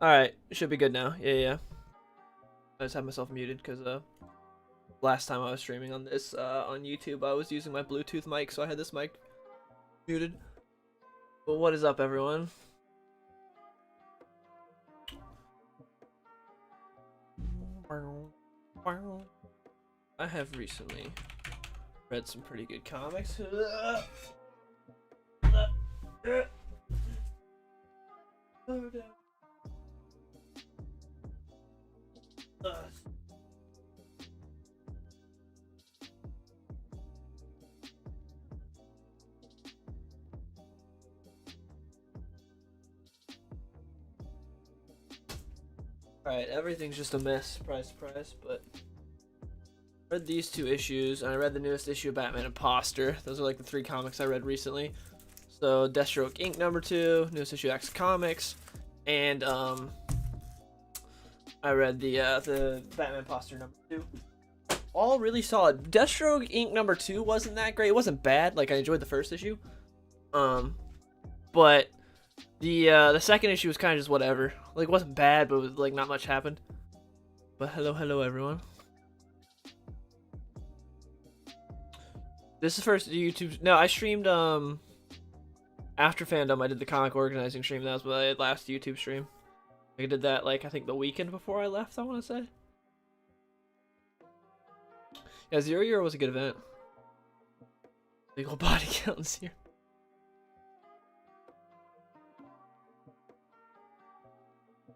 Alright, should be good now. Yeah. I just have myself muted because last time I was streaming on this on YouTube, I was using my Bluetooth mic, so I had this mic muted. Well, what is up, everyone? I have recently read some pretty good comics. Alright, everything's just a mess, surprise, surprise, but I read these 2 issues, and I read the newest issue of Batman Imposter. Those are like the 3 comics I read recently. So, Deathstroke Inc. #2, newest issue of X Comics, and I read the Batman Imposter #2. All really solid. Deathstroke Inc. #2 wasn't that great. It wasn't bad. Like, I enjoyed the first issue. But the second issue was kind of just whatever. Like, it wasn't bad, but it was like not much happened. But hello everyone. This is first YouTube. No, I streamed after Fandom. I did the comic organizing stream. That was my last YouTube stream. I did that like I think the weekend before I left, I want to say. Yeah, Zero Year was a good event. Big old body counts here.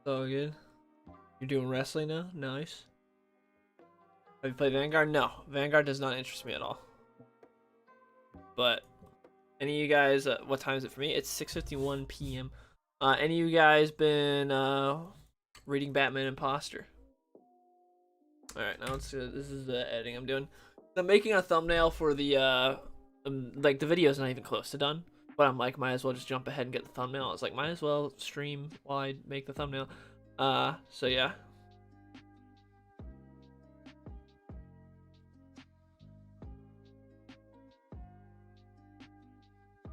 So good. You're doing wrestling now? Nice. Have you played Vanguard? No. Vanguard does not interest me at all. But any of you guys, what time is it for me? It's 6:51 p.m. Any of you guys been reading Batman Imposter? Alright, now let's this is the editing I'm doing. I'm making a thumbnail for the like the video's not even close to done. But I'm like, might as well just jump ahead and get the thumbnail. I was like, might as well stream while I make the thumbnail. So yeah.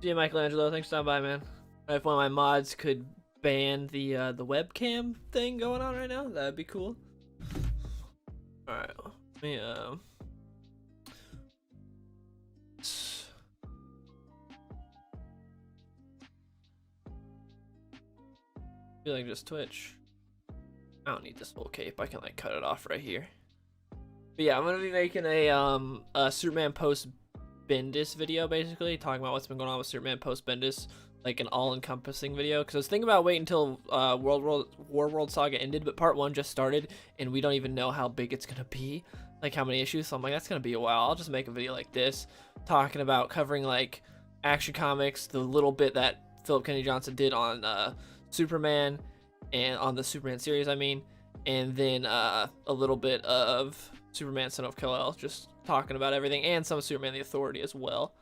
Yeah, Michelangelo, thanks for stopping by, man. If one of my mods could ban the webcam thing going on right now, that'd be cool. Alright, let me feel like just Twitch. I don't need this whole cape. I can like cut it off right here. But yeah, I'm gonna be making a Superman post Bendis video, basically talking about what's been going on with Superman post Bendis, like an all-encompassing video. Because I was thinking about waiting until World Saga ended, but part 1 just started, and we don't even know how big it's gonna be, like how many issues. So I'm like, that's gonna be a while. I'll just make a video like this, talking about covering like Action Comics, the little bit that Philip Kennedy Johnson did on Superman, and on the Superman series, I mean, and then a little bit of Superman Son of Kal-El, just talking about everything, and some Superman the Authority as well.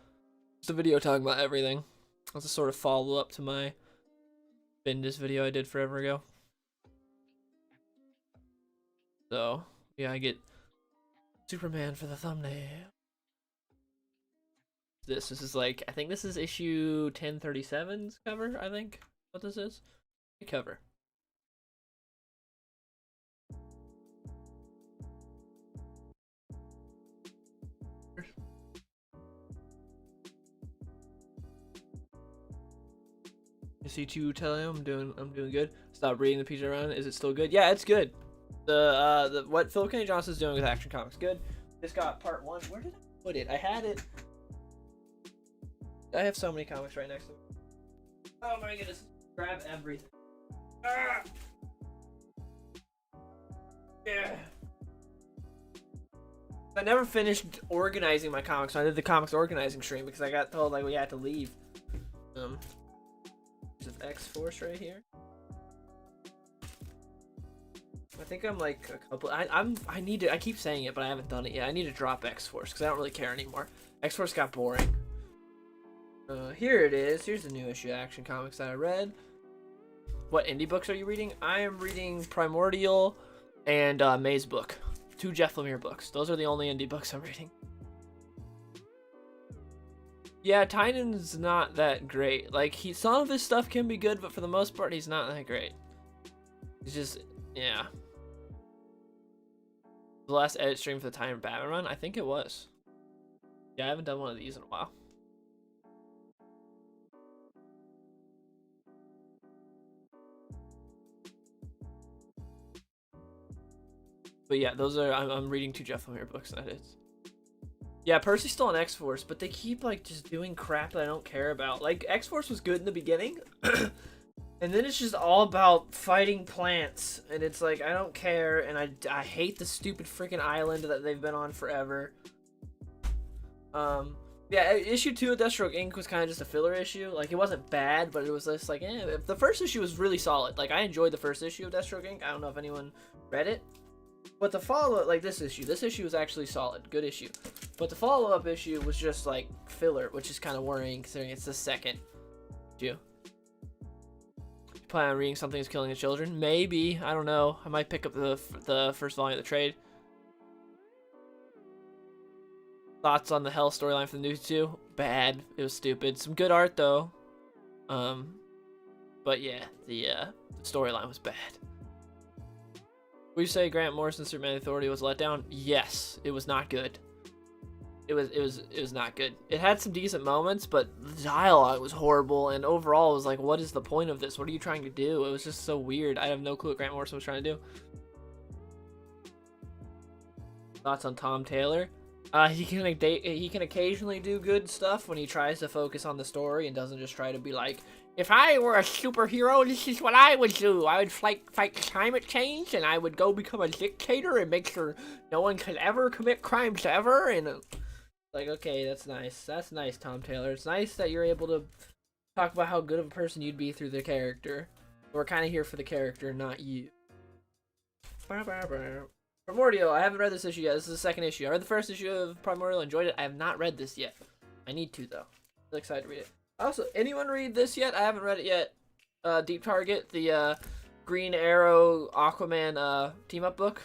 Just a video talking about everything. It's a sort of follow-up to my Bendis video I did forever ago. So, yeah, I get Superman for the thumbnail. This is like, I think this is issue 1037's cover, I think, what this is. The cover. You see you tell him I'm doing good. Stop reading the PJ around. Is it still good? Yeah, it's good. The what Philip Kennedy Johnson's doing with Action Comics, good. Just got part 1. Where did I put it? I had it. I have so many comics right next to me. Oh my goodness. Grab everything. Ah! Yeah. I never finished organizing my comics, so I did the comics organizing stream because I got told like we had to leave. There's X-Force right here. I think I'm like a couple. I need to. I keep saying it, but I haven't done it yet. I need to drop X-Force because I don't really care anymore. X-Force got boring. Here it is. Here's the new issue of Action Comics that I read. What indie books are you reading? I am reading Primordial and Maze Book. 2 Jeff Lemire books. Those are the only indie books I'm reading. Yeah, Tynan's not that great. Like, some of his stuff can be good, but for the most part, he's not that great. It's just, yeah. The last edit stream for the Time Batman run? I think it was. Yeah, I haven't done one of these in a while. But yeah, those are, I'm reading 2 Jeff Lemire books and edits. Yeah, Percy's still on X-Force, but they keep like just doing crap that I don't care about. Like, X-Force was good in the beginning, and then it's just all about fighting plants, and it's like, I don't care, and I hate the stupid freaking island that they've been on forever. Yeah, issue 2 of Deathstroke Inc. was kind of just a filler issue. Like, it wasn't bad, but it was just like, the first issue was really solid. Like, I enjoyed the first issue of Deathstroke Inc. I don't know if anyone read it. But the follow-up, like this issue was actually solid. Good issue. But the follow-up issue was just, like, filler, which is kind of worrying considering it's the second issue. You plan on reading Something is Killing the Children? Maybe. I don't know. I might pick up the first volume of the trade. Thoughts on the Hell storyline for the new 2? Bad. It was stupid. Some good art, though. But yeah, the storyline was bad. Would you say Grant Morrison's Superman Authority was a letdown? Yes, it was not good. It was not good. It had some decent moments, but the dialogue was horrible, and overall it was like, what is the point of this? What are you trying to do? It was just so weird. I have no clue what Grant Morrison was trying to do. Thoughts on Tom Taylor? He can occasionally do good stuff when he tries to focus on the story and doesn't just try to be like, if I were a superhero, this is what I would do. I would fight climate change, and I would go become a dictator and make sure no one could ever commit crimes ever. And like, okay, that's nice. That's nice, Tom Taylor. It's nice that you're able to talk about how good of a person you'd be through the character. We're kind of here for the character, not you. Primordial. I haven't read this issue yet. This is the second issue. I read the first issue of Primordial. Enjoyed it. I have not read this yet. I need to, though. I'm really excited to read it. Also, anyone read this yet? I haven't read it yet. Deep Target, the Green Arrow Aquaman team-up book.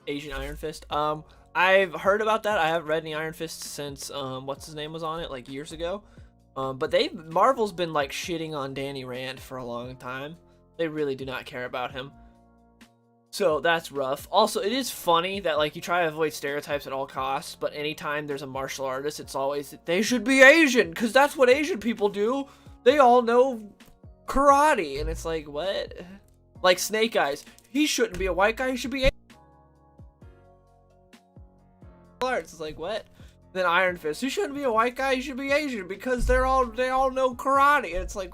Asian Iron Fist. I've heard about that. I haven't read any Iron Fist since what's his name was on it, like years ago. But Marvel's been like shitting on Danny Rand for a long time. They really do not care about him. So that's rough. Also, it is funny that like you try to avoid stereotypes at all costs, but anytime there's a martial artist, it's always, they should be Asian, because that's what Asian people do. They all know karate. And it's like, what? Like Snake Eyes. He shouldn't be a white guy, he should be Asian. It's like, what? Then Iron Fist. He shouldn't be a white guy, he should be Asian, because they all know karate. And it's like,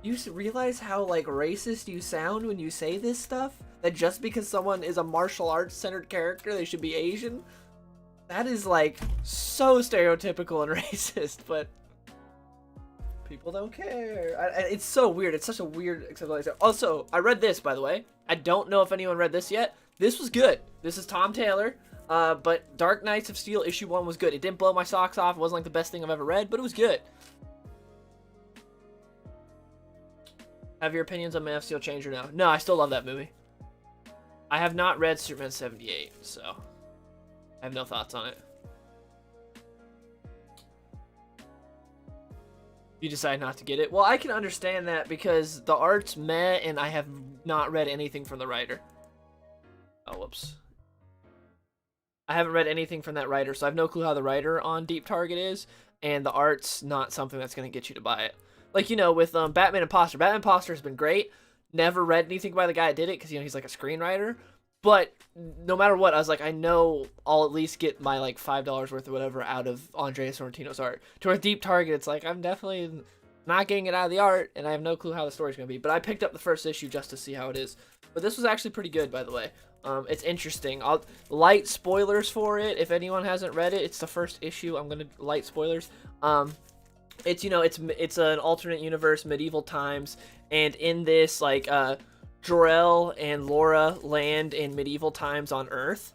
you realize how like racist you sound when you say this stuff? That just because someone is a martial arts centered character, they should be Asian? That is like so stereotypical and racist, but people don't care. It's so weird. It's such a weird acceptance. Also, I read this, by the way. I don't know if anyone read this yet. This was good. This is Tom Taylor. But Dark Knights of Steel issue 1 was good. It didn't blow my socks off. It wasn't like the best thing I've ever read, but it was good. Have your opinions on Man of Steel changed or no? No, I still love that movie. I have not read Superman 78, so I have no thoughts on it. You decide not to get it? Well, I can understand that because the art's meh, and I have not read anything from the writer. Oh, whoops. I haven't read anything from that writer, so I have no clue how the writer on Deep Target is, and the art's not something that's going to get you to buy it. Like, you know, with Batman Imposter. Batman Imposter has been great. Never read anything by the guy that did it because, you know, he's like a screenwriter. But no matter what, I was like, I know I'll at least get my like $5 worth or whatever out of Andrea Sorrentino's art. To our Deep Target, it's like, I'm definitely not getting it out of the art, and I have no clue how the story's going to be. But I picked up the first issue just to see how it is. But this was actually pretty good, by the way. It's interesting. I'll light spoilers for it. If anyone hasn't read it, it's the first issue. I'm going to light spoilers. It's, you know, it's an alternate universe, medieval times, and in this, like, Jor-El and Laura land in medieval times on Earth,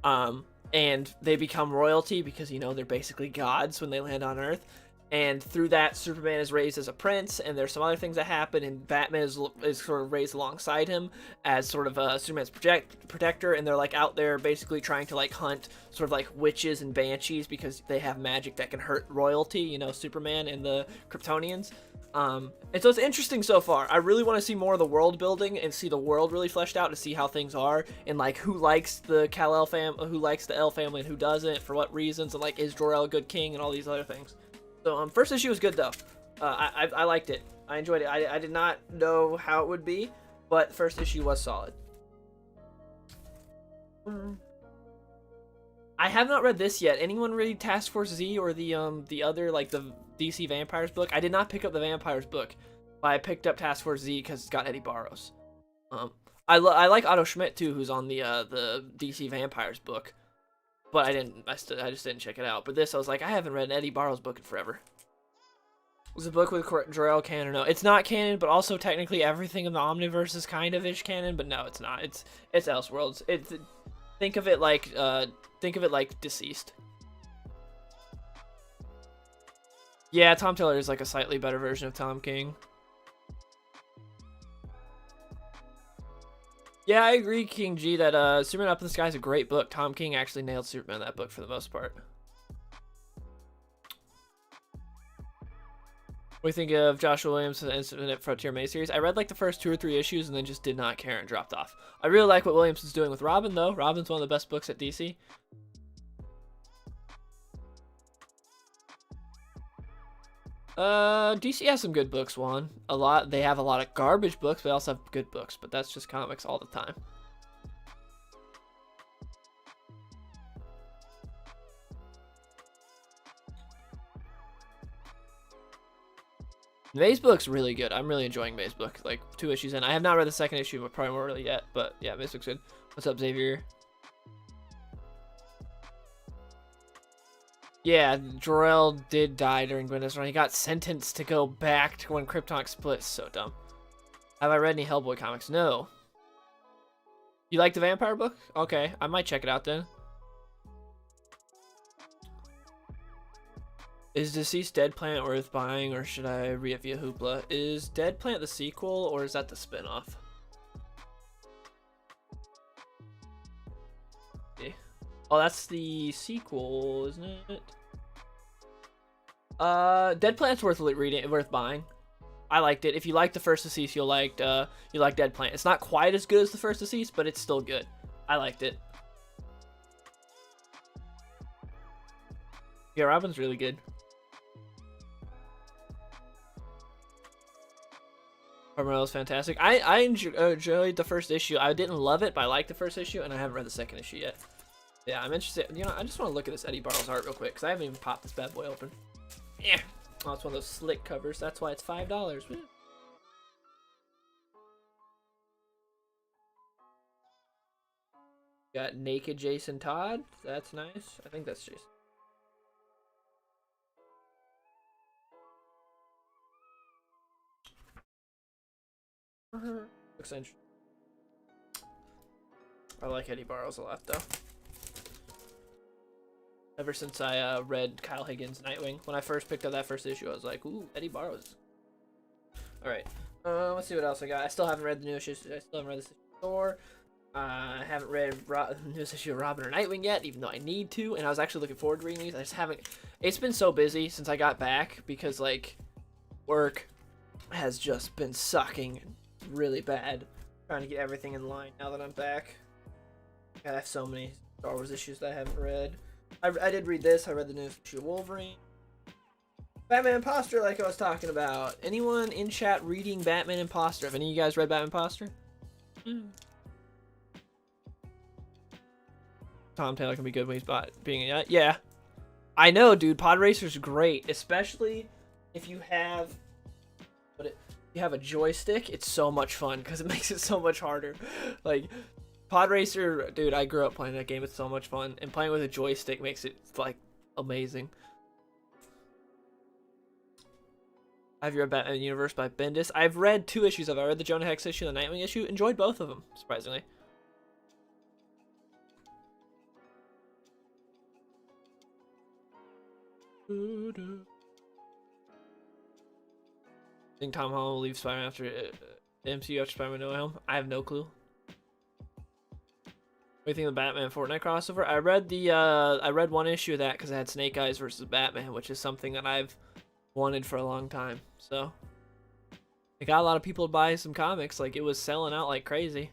and they become royalty because, you know, they're basically gods when they land on Earth, and through that, Superman is raised as a prince, and there's some other things that happen, and Batman is sort of raised alongside him as sort of Superman's protector, and they're, like, out there basically trying to, like, hunt sort of, like, witches and banshees because they have magic that can hurt royalty, you know, Superman and the Kryptonians. And so it's interesting so far. I really want to see more of the world building and see the world really fleshed out to see how things are and like who likes the Kal-El family, who likes the L family, and who doesn't, for what reasons, and like is Jor-El a good king and all these other things. So first issue was good though. I liked it. I enjoyed it. I did not know how it would be, but first issue was solid. I have not read this yet. Anyone read Task Force Z or the other, like the DC Vampires book? I did not pick up the Vampires book, but I picked up Task Force Z because it's got Eddie Barros. I like Otto Schmidt too, who's on the DC Vampires book, but I just didn't check it out. But this, I was like, I haven't read an Eddie Barros book in forever. Was a book with Jor-El canon? No, it's not canon, but also technically everything in the Omniverse is kind of ish canon. But no, it's not. It's Elseworlds. Think of it like Deceased. Yeah, Tom Taylor is like a slightly better version of Tom King. Yeah, I agree, King G, that Superman Up in the Sky is a great book. Tom King actually nailed Superman in that book for the most part. What do you think of Joshua Williams' Infinite Frontier May series? I read like the first 2 or 3 issues and then just did not care and dropped off. I really like what Williams is doing with Robin though. Robin's one of the best books at DC. DC has some good books, Juan. They have a lot of garbage books, but they also have good books, but that's just comics all the time. May's book's really good. I'm really enjoying May's book. Like 2 issues in. I have not read the second issue, but probably more really yet. But yeah, May's book's good. What's up, Xavier? Yeah, Jor-El did die during Gwyneth's run. He got sentenced to go back to when Krypton split. So dumb. Have I read any Hellboy comics? No. You like the vampire book? Okay, I might check it out then. Is Deceased Dead Planet worth buying, or should I re-up via Hoopla? Is Dead Planet the sequel, or is that the spinoff? Okay. Oh, that's the sequel, isn't it? Dead Planet's worth reading, worth buying. I liked it. If you like the first Deceased, you like Dead Planet. It's not quite as good as the first Deceased, but it's still good. I liked it. Yeah, Robin's really good. Carmelo's fantastic. I enjoyed the first issue. I didn't love it, but I liked the first issue, and I haven't read the second issue yet. Yeah, I'm interested. You know, I just want to look at this Eddie Barros art real quick, because I haven't even popped this bad boy open. Yeah. Oh, it's one of those slick covers. That's why it's $5. Got naked Jason Todd. That's nice. I think that's Jason. Looks interesting. I like Eddie Barros a lot, though. Ever since I read Kyle Higgins' Nightwing, when I first picked up that first issue, I was like, "Ooh, Eddie Barros." All right, let's see what else I got. I still haven't read the new issues. I still haven't read this issue of Thor. I haven't read the newest issue of Robin or Nightwing yet, even though I need to. And I was actually looking forward to reading these. I just haven't. It's been so busy since I got back because like work has just been sucking really bad. Trying to get everything in line now that I'm back. I have so many Star Wars issues that I haven't read. I did read this. I read the new issue of Wolverine. Batman Imposter, like I was talking about. Anyone in chat reading Batman Imposter? Have any of you guys read Batman Imposter? Tom Taylor can be good when he's being a... Yeah. I know, dude. Pod Racer's great. Especially if you have... you have a joystick. It's so much fun because it makes it so much harder. Like... Pod Racer, dude, I grew up playing that game. It's so much fun. And playing with a joystick makes it, like, amazing. Have you read Batman Universe by Bendis? I've read 2 issues of it. I read the Jonah Hex issue and the Nightwing issue. Enjoyed both of them, surprisingly. Think Tom Holland will leave Spider-Man after MCU after Spider-Man No Way Home? I have no clue. What do you think of the Batman Fortnite crossover? I read 1 issue of that because it had Snake Eyes versus Batman, which is something that I've wanted for a long time. So It got a lot of people to buy some comics. Like, it was selling out like crazy.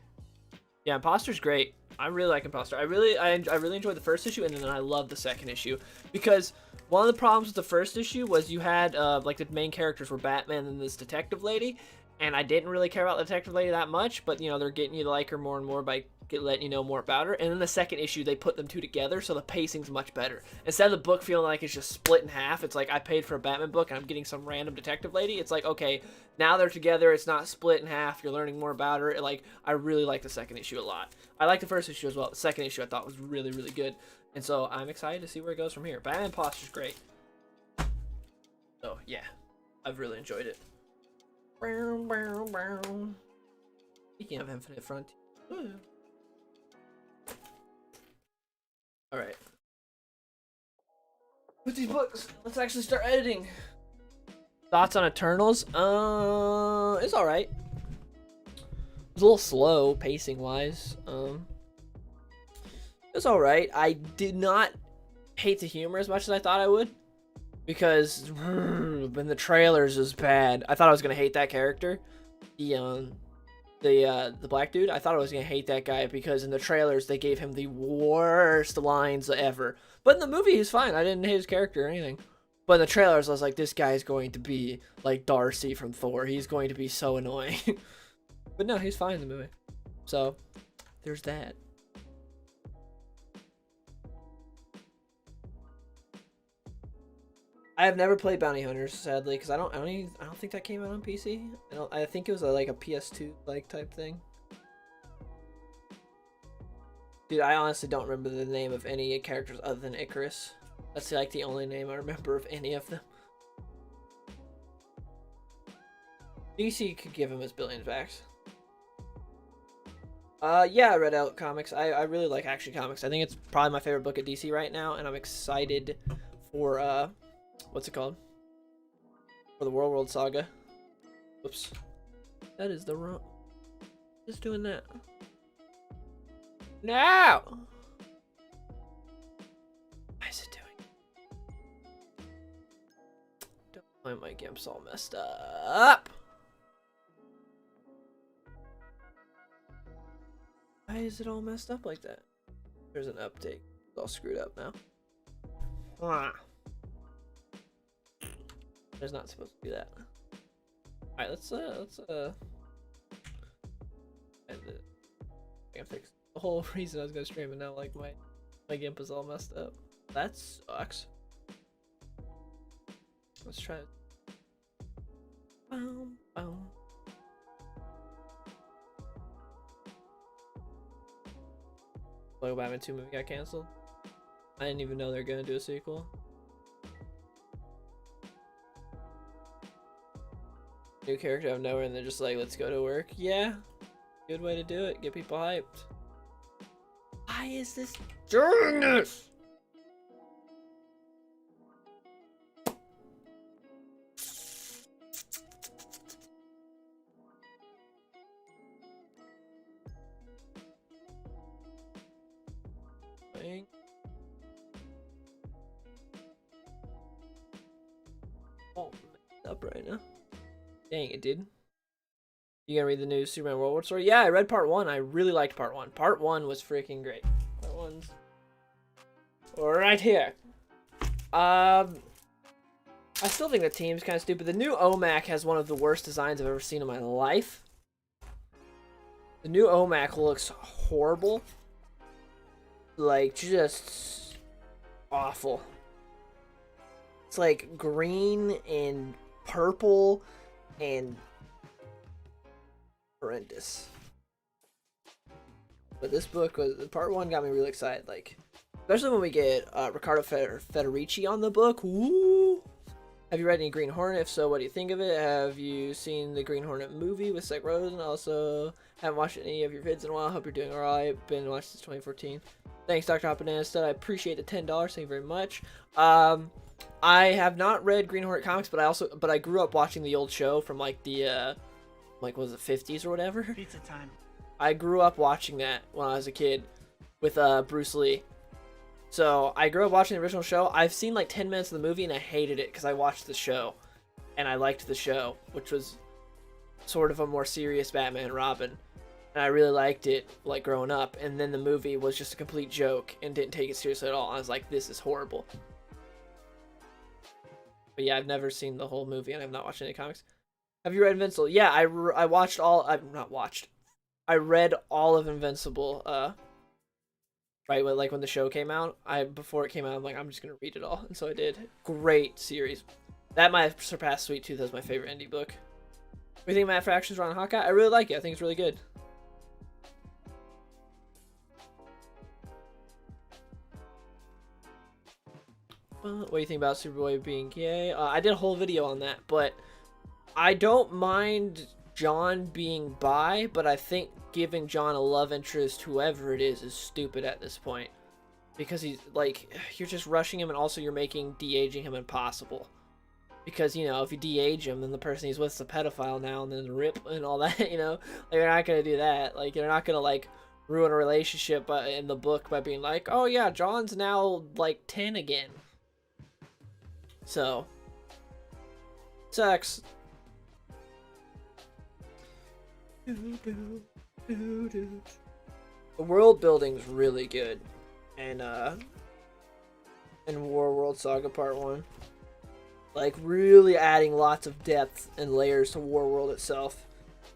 Yeah, Imposter's great. I really like Imposter. I really enjoyed the first issue, and then I love the second issue because one of the problems with the first issue was you had like the main characters were Batman and this detective lady, and I didn't really care about the detective lady that much, but you know they're getting you to like her more and more by letting you know more about her. And then the second issue they put them two together, so the pacing's much better. Instead of the book feeling like it's just split in half, it's like I paid for a Batman book and I'm getting some random detective lady. It's like, okay, now they're together, it's not split in half, you're learning more about her. Like, I really like the second issue a lot. I like the first issue as well. The second issue I thought was really, really good. And so I'm excited to see where it goes from here. Batman Imposter's great. So yeah, I've really enjoyed it. Speaking of Infinite Frontier. Alright. With these books, let's actually start editing. Thoughts on Eternals? It's alright. It's a little slow, pacing-wise. It's alright. I did not hate the humor as much as I thought I would. Because when the trailers was bad. I thought I was gonna hate that character. The black dude. I thought I was gonna hate that guy because in the trailers they gave him the worst lines ever. But in the movie he's fine. I didn't hate his character or anything. But in the trailers I was like, this guy is going to be like Darcy from Thor. He's going to be so annoying. But no, he's fine in the movie. So there's that. I have never played Bounty Hunters, sadly, because I don't think that came out on PC. I think it was like a PS2 like type thing. Dude, I honestly don't remember the name of any characters other than Icarus. That's like the only name I remember of any of them. DC could give him his billions back. Yeah, I read out comics. I really like Action Comics. I think it's probably my favorite book at DC right now, and I'm excited for what's it called? For the World Saga. Whoops. That is the wrong. Just doing that. No! Why is it doing? Don't mind my gimp's all messed up. Why is it all messed up like that? There's an update. It's all screwed up now. Ah. It's not supposed to do that. Alright, let's end it. I can fix the whole reason I was gonna stream it now, like my gimp is all messed up. That sucks. Let's try it. Boom, boom. Lego Batman 2 movie got canceled. I didn't even know they're gonna do a sequel. New character out of nowhere, and they're just like, let's go to work. Yeah, good way to do it. Get people hyped. Why is this doing this? Oh, up right now. Dang it, dude. You gonna read the new Superman World War story? Yeah, I read part 1. I really liked part 1. Part 1 was freaking great. Part 1's right here. I still think the team's kind of stupid. The new OMAC has one of the worst designs I've ever seen in my life. The new OMAC looks horrible. Like, just awful. It's like green and purple and horrendous. But this book was, part 1 got me really excited, like, especially when we get Riccardo Federici on the book. Woo! Have you read any Green Hornet? If so, what do you think of it? Have you seen the Green Hornet movie with Seth Rogen? Also, haven't watched any of your vids in a while. Hope you're doing alright. Been watching since 2014. Thanks, Dr. Hop Banana Stud. I appreciate the $10. Thank you very much. I have not read Green Hornet comics, but I grew up watching the old show from like the like, was it 50s or whatever? Pizza time. I grew up watching that when I was a kid with Bruce Lee. So I grew up watching the original show. I've seen like 10 minutes of the movie and I hated it because I watched the show and I liked the show, which was sort of a more serious Batman and Robin. And I really liked it, like, growing up. And then the movie was just a complete joke and didn't take it seriously at all. I was like, this is horrible. But yeah, I've never seen the whole movie, and I've not watched any comics. Have you read Invincible? Yeah, I watched all... I've not watched. I read all of Invincible, right, when the show came out. Before it came out, I'm like, I'm just going to read it all. And so I did. Great series. That might have surpassed Sweet Tooth as my favorite indie book. What do you think of Matt Fraction's run on Hawkeye? I really like it. I think it's really good. What do you think about Superboy being gay? I did a whole video on that, but I don't mind John being bi, but I think giving John a love interest, whoever it is stupid at this point. Because he's, like, you're just rushing him, and also you're making de-aging him impossible. Because, you know, if you de-age him, then the person he's with is a pedophile now, and then rip and all that, you know? Like, you're not gonna do that. Like, you're not gonna, like, ruin a relationship in the book by being like, oh yeah, John's now, like, 10 again. So, sucks. The world building's really good, and in War World Saga Part 1, like, really adding lots of depth and layers to War World itself,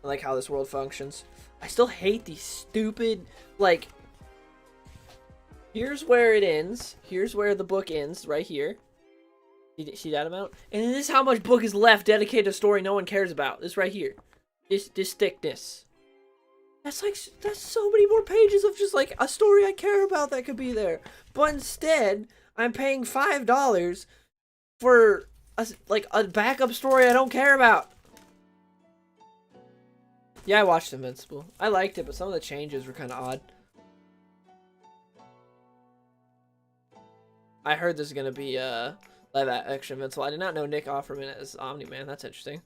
and like how this world functions. I still hate these stupid, like, here's where it ends, here's where the book ends, right here. See that amount? And this is how much book is left dedicated to a story no one cares about. This right here. This thickness. That's so many more pages of just, like, a story I care about that could be there. But instead, I'm paying $5 for, a backup story I don't care about. Yeah, I watched Invincible. I liked it, but some of the changes were kind of odd. I heard this is going to be, live action Invincible. I did not know Nick Offerman as Omni-Man. That's interesting.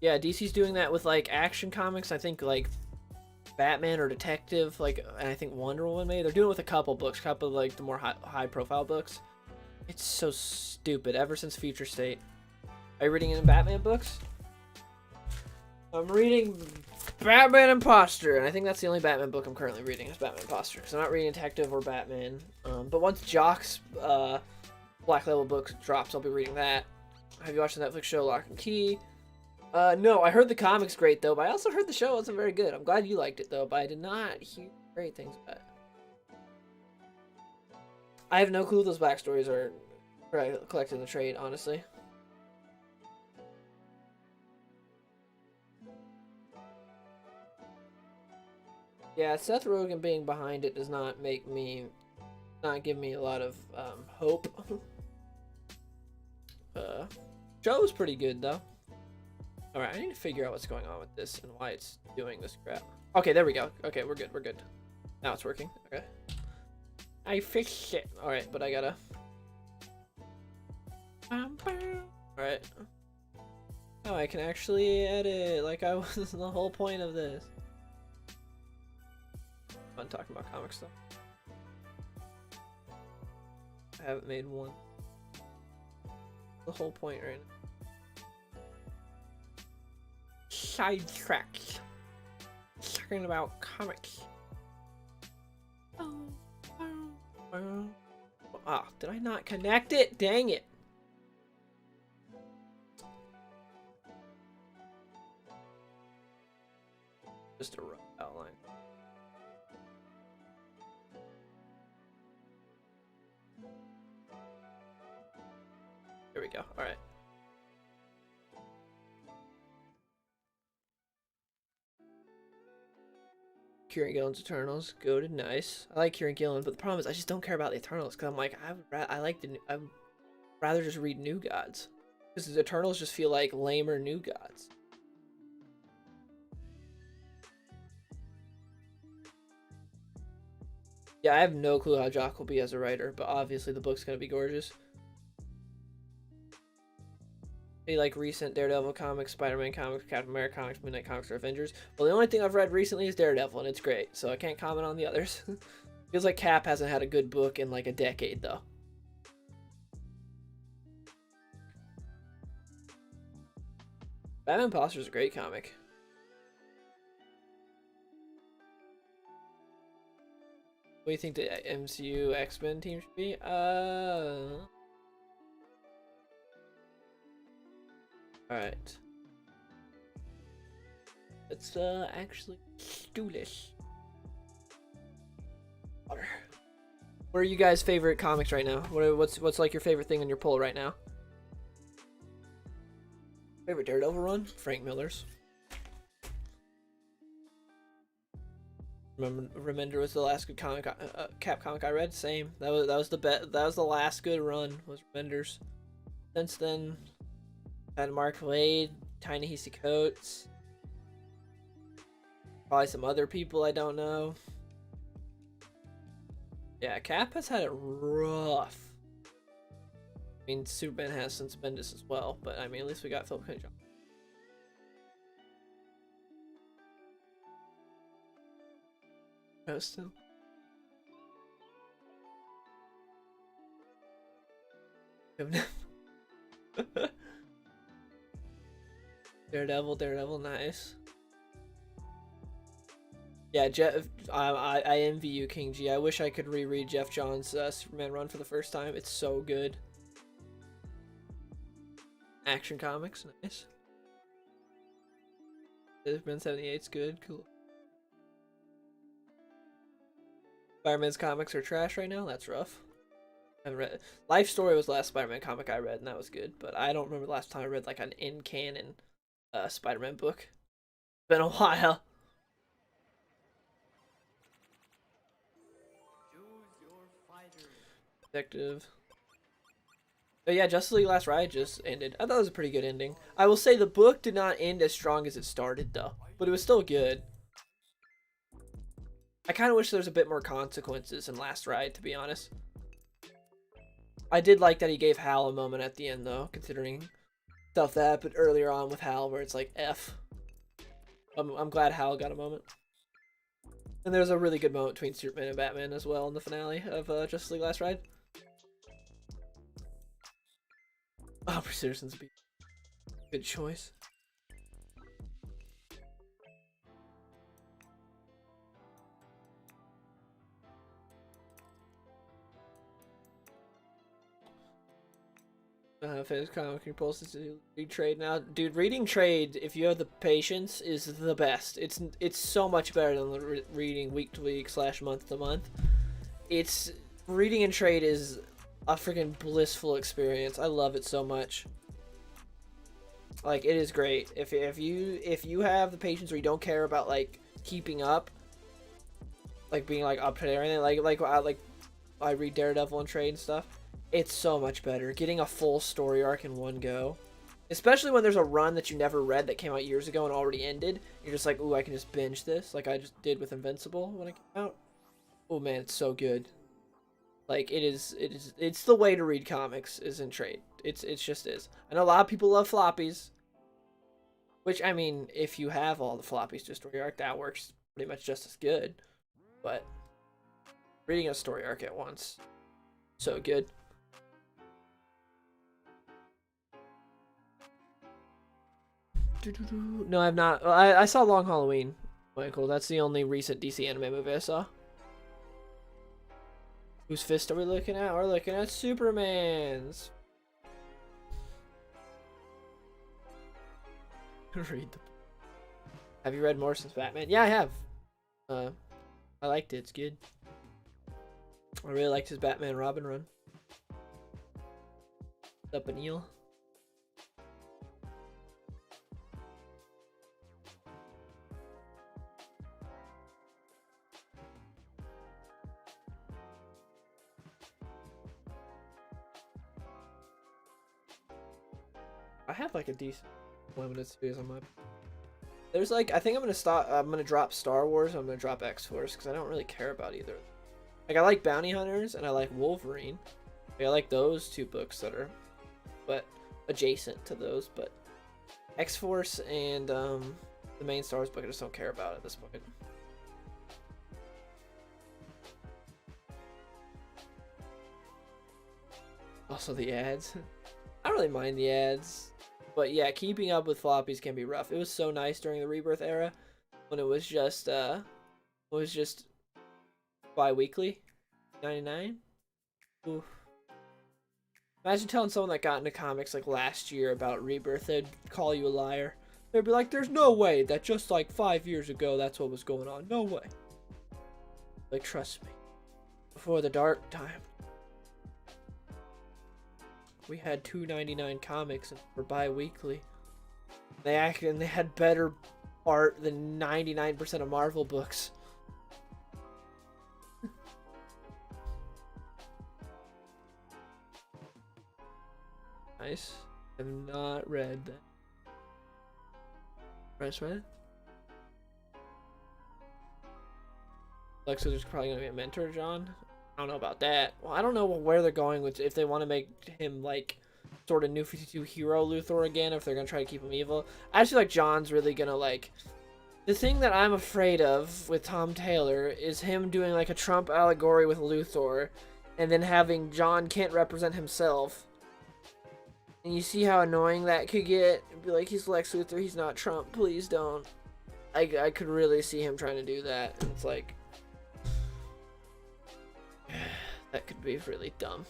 Yeah, DC's doing that with, like, action comics. I think, like, Batman or Detective, like, and I think Wonder Woman maybe. They're doing it with a couple books, couple of, like, the more high profile books. It's so stupid. Ever since Future State. Are you reading any Batman books? I'm reading Batman Imposter, and I think that's the only Batman book I'm currently reading is Batman Imposter, because I'm not reading Detective or Batman. But once Jock's Black Label book drops, I'll be reading that. Have you watched the Netflix show Lock and Key? No, I heard the comic's great, though, but I also heard the show wasn't very good. I'm glad you liked it, though, but I did not hear great things about it. I have no clue what those backstories are collected in the trade, honestly. Yeah, Seth Rogen being behind it does not give me a lot of hope. Show was pretty good, though. Alright, I need to figure out what's going on with this and why it's doing this crap. Okay, there we go. Okay, we're good, we're good. Now it's working. Okay. I fixed it. Alright, but I gotta... Alright. Oh, I can actually edit like I was the whole point of this. Fun talking about comic stuff. I haven't made one. The whole point right now. Sidetracked. Talking about comics. Ah, did I not connect it? Dang it. Just a rough outline. Here we go. All right. Kieran Gillen's Eternals, goated, nice. I like Kieran Gillen, but the problem is I just don't care about the Eternals because I'm like I'd rather just read New Gods because the Eternals just feel like lamer New Gods. Yeah, I have no clue how Jock will be as a writer, but obviously the book's gonna be gorgeous. Any like recent Daredevil comics, Spider-Man comics, Captain America comics, Midnight comics, or Avengers? Well, the only thing I've read recently is Daredevil, and it's great, so I can't comment on the others. Feels like Cap hasn't had a good book in like a decade, though. Batman Imposter is a great comic. What do you think the MCU X-Men team should be? Alright. Let's actually do this. Water. What are you guys' favorite comics right now? What's like your favorite thing in your poll right now? Favorite Daredevil run? Frank Miller's. Remender was the last good comic, Cap comic I read. Same. That was the last good run. Was Remender's. Since then, had Mark Waid, Ta-Nehisi Coates, probably some other people I don't know. Yeah, Cap has had it rough. I mean, Superman has since Bendis as well, but I mean, at least we got Philip K. Johnson. Still. Daredevil, nice. Yeah, Jeff. I envy you, King G. I wish I could reread Jeff Johns' Superman run for the first time. It's so good. Action Comics, nice. Superman 78's good, cool. Spider-Man's comics are trash right now. That's rough. I haven't read it. Life Story was the last Spider-Man comic I read, and that was good. But I don't remember the last time I read like an in-canon Spider-Man book. It's been a while. Detective. But yeah, Justice League Last Ride just ended. I thought it was a pretty good ending. I will say the book did not end as strong as it started, though. But it was still good. I kind of wish there was a bit more consequences in Last Ride, to be honest. I did like that he gave Hal a moment at the end, though, considering stuff that happened earlier on with Hal, where it's like, F. I'm glad Hal got a moment. And there's a really good moment between Superman and Batman as well in the finale of Justice League Last Ride. Aubrey Citizens be good choice. Favorite comic impulses to read trade now, dude. Reading trade, if you have the patience, is the best. It's so much better than reading week to week / month to month. It's reading and trade is a freaking blissful experience. I love it so much. Like, it is great. If you have the patience where you don't care about like keeping up, like being like up to date or anything, like I read Daredevil and trade and stuff. It's so much better. Getting a full story arc in one go. Especially when there's a run that you never read that came out years ago and already ended. You're just like, ooh, I can just binge this. Like I just did with Invincible when it came out. Oh man, it's so good. Like it's the way to read comics is in trade. It just is. I know a lot of people love floppies. Which, I mean, if you have all the floppies to story arc, that works pretty much just as good. But reading a story arc at once, so good. No, I've not. I saw Long Halloween, Michael. That's the only recent DC anime movie I saw. Whose fist are we looking at? We're looking at Superman's. Read the. Have you read Morrison's Batman? Yeah, I have. I liked it. It's good. I really liked his Batman Robin run. What's up, Anil? I have like a decent limited series on my. There's like, I think I'm gonna drop Star Wars. I'm gonna drop X-Force because I don't really care about either. Like, I like Bounty Hunters and I like Wolverine. Like, I like those two books that are, but adjacent to those. But X-Force and the main Stars book, I just don't care about at this point. Also, the ads. I don't really mind the ads. But yeah, keeping up with floppies can be rough. It was so nice during the Rebirth era when it was just bi-weekly. 99. Oof. Imagine telling someone that got into comics like last year about Rebirth, they'd call you a liar. They'd be like, there's no way that just like 5 years ago that's what was going on. No way. Like, trust me. Before the dark time, we had $2.99 comics and were bi-weekly. They had better art than 99% of Marvel books. Nice. Have not read that. Read it? Lex Luthor's probably gonna be a mentor, John. I don't know about that. Well, I don't know where they're going with, if they want to make him like sort of New 52 hero Luthor again, if they're gonna try to keep him evil. I just feel like John's really gonna like. The thing that I'm afraid of with Tom Taylor is him doing like a Trump allegory with Luthor, and then having John Kent represent himself. And you see how annoying that could get. Be like, he's Lex Luthor, he's not Trump. Please don't. I could really see him trying to do that. And it's like, that could be really dumb.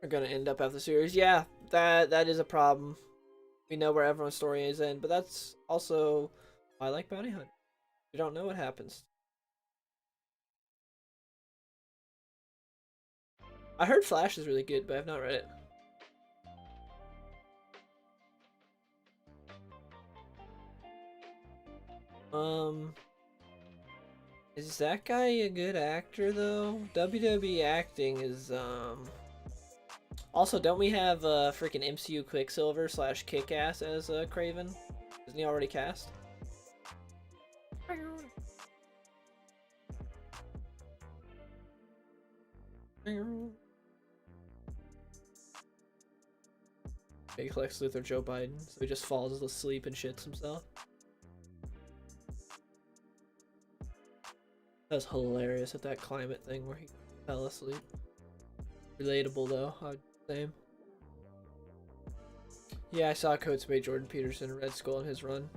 We're gonna end up after the series. Yeah, that is a problem. We know where everyone's story is in, but that's also why I like Bounty Hunt. You don't know what happens. I heard Flash is really good, but I've not read it. Is that guy a good actor though? WWE acting is Also, don't we have freaking MCU Quicksilver / Kick-Ass as Craven? Isn't he already cast? Big Lex Luthor Joe Biden, so he just falls asleep and shits himself. That was hilarious at that climate thing where he fell asleep. Relatable though, same. Yeah, I saw Coates made Jordan Peterson Red Skull in his run.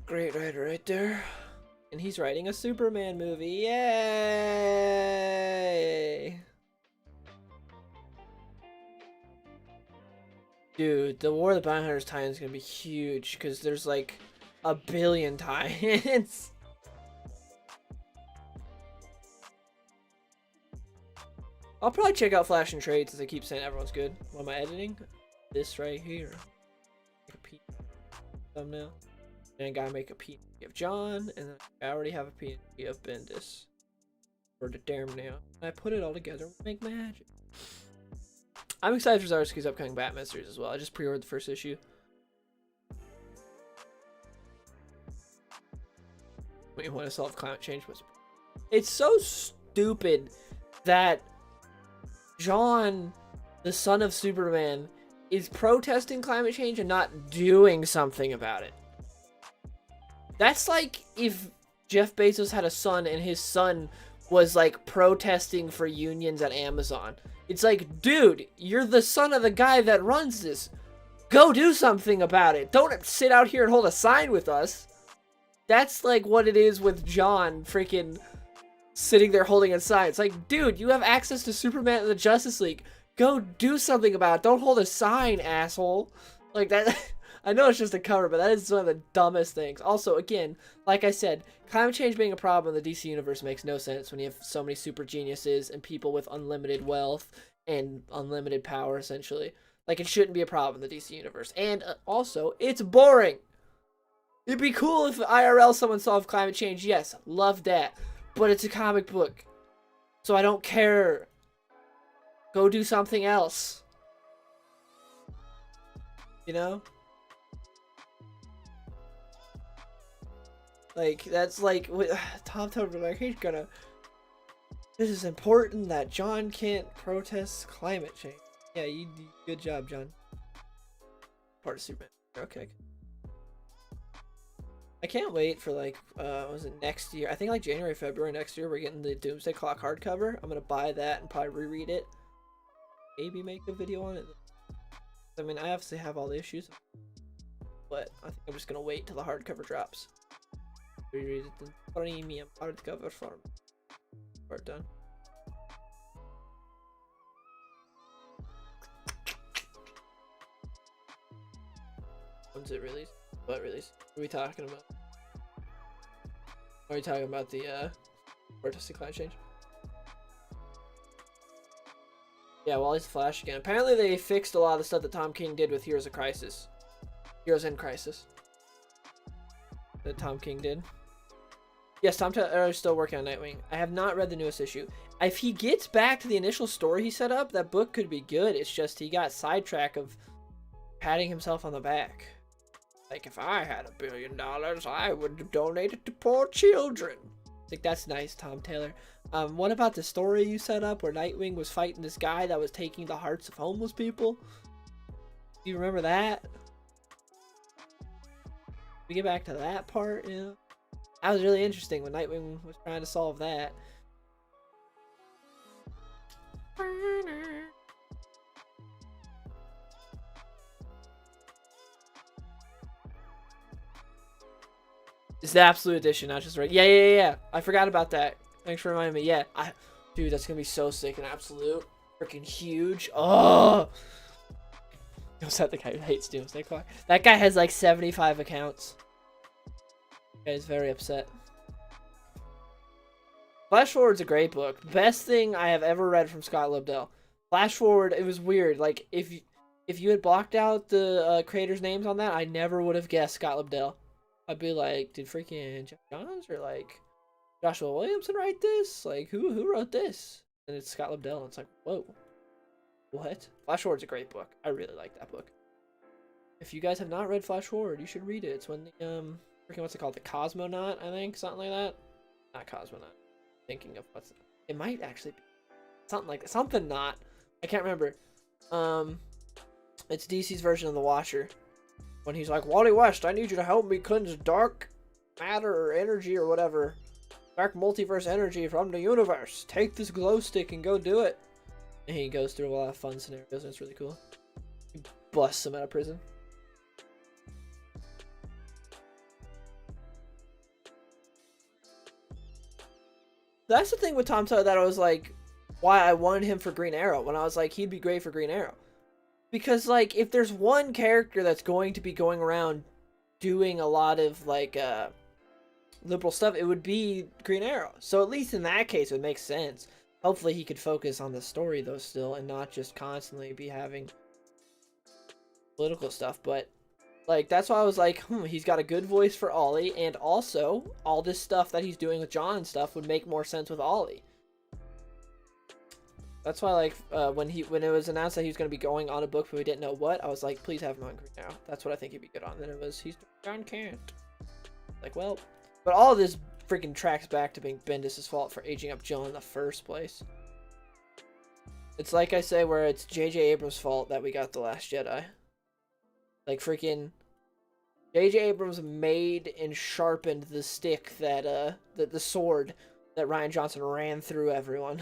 Great writer right there. And he's writing a Superman movie. Yay! Dude, the War of the Bounty Hunters tie-in is gonna be huge because there's like a billion tie-ins. I'll probably check out Flash and Trade since I keep saying everyone's good. What am I editing? This right here. Make a P thumbnail. And I gotta make a PNG of John, and then I already have a PNG of Bendis. For the damn now. I put it all together and make magic. I'm excited for Zdarsky's upcoming Batman series as well. I just pre-ordered the first issue. We want to solve climate change. It's so stupid that John, the son of Superman, is protesting climate change and not doing something about it. That's like if Jeff Bezos had a son and his son was like protesting for unions at Amazon. It's like, dude, you're the son of the guy that runs this. Go do something about it. Don't sit out here and hold a sign with us. That's like what it is with John freaking sitting there holding a sign. It's like, dude, you have access to Superman and the Justice League. Go do something about it. Don't hold a sign, asshole. Like that. I know it's just a cover, but that is one of the dumbest things. Also, again, like I said, climate change being a problem in the DC universe makes no sense when you have so many super geniuses and people with unlimited wealth and unlimited power, essentially. Like, it shouldn't be a problem in the DC universe. And also, it's boring. It'd be cool if IRL someone solved climate change. Yes, love that. But it's a comic book. So I don't care. Go do something else. You know? Like, that's like, Tom told me, like, he's gonna, this is important that John can't protest climate change. Yeah, good job, John. Part of Superman. Okay. I can't wait for, like, was it next year? I think, like, January, February next year, we're getting the Doomsday Clock hardcover. I'm gonna buy that and probably reread it. Maybe make a video on it. I mean, I obviously have all the issues, but I think I'm just gonna wait till the hardcover drops. Reread it, the premium hardcover form. Part done. When's it released? What release? What are we talking about? Are we talking about the artistic climate change? Yeah, Wally's the Flash again. Apparently they fixed a lot of the stuff that Tom King did with Heroes of Crisis. Heroes in Crisis. That Tom King did. Yes, Tom Taylor is still working on Nightwing. I have not read the newest issue. If he gets back to the initial story he set up, that book could be good. It's just he got sidetracked of patting himself on the back. Like, if I had $1 billion, I would donate it to poor children. Like, that's nice, Tom Taylor. What about the story you set up where Nightwing was fighting this guy that was taking the hearts of homeless people? Do you remember that? We get back to that part, yeah. That was really interesting when Nightwing was trying to solve that. It's the Absolute Edition, not just right. Yeah. I forgot about that. Thanks for reminding me. Yeah, dude, that's gonna be so sick and Absolute. Freaking huge. Oh! Is that the guy who hates Doomsday Clock? That guy has like 75 accounts. That guy's very upset. Flash Forward's a great book. Best thing I have ever read from Scott Lobdell. Flash Forward, it was weird. Like, if you had blocked out the creators' names on that, I never would have guessed Scott Lobdell. I'd be like, did freaking Jeff Johns or like Joshua Williamson write this? Like, who wrote this? And it's Scott Lobdell. And it's like, whoa, what? Flash Forward's a great book. I really like that book. If you guys have not read Flash Forward, you should read it. It's when the freaking what's it called? The Cosmonaut, I think, something like that. Not Cosmonaut. Thinking of what's it might actually be something like that. Something not. I can't remember. It's DC's version of the Watcher. When he's like, Wally West, I need you to help me cleanse dark matter or energy or whatever. Dark multiverse energy from the universe. Take this glow stick and go do it. And he goes through a lot of fun scenarios and it's really cool. He busts him out of prison. That's the thing with Tom Taylor that I was like, why I wanted him for Green Arrow. When I was like, he'd be great for Green Arrow. Because, like, if there's one character that's going to be going around doing a lot of, like, liberal stuff, it would be Green Arrow. So at least in that case, it makes sense. Hopefully he could focus on the story, though, still, and not just constantly be having political stuff. But, like, that's why I was like, he's got a good voice for Ollie, and also, all this stuff that he's doing with John and stuff would make more sense with Ollie. That's why, like, when it was announced that he was going to be going on a book but we didn't know what, I was like, please have him on Green Arrow. That's what I think he'd be good on. Then it was, John can't. Like, well, but all of this freaking tracks back to being Bendis' fault for aging up John in the first place. It's like I say, where it's J.J. Abrams' fault that we got The Last Jedi. Like, freaking J.J. Abrams made and sharpened the stick that, the sword that Rian Johnson ran through everyone.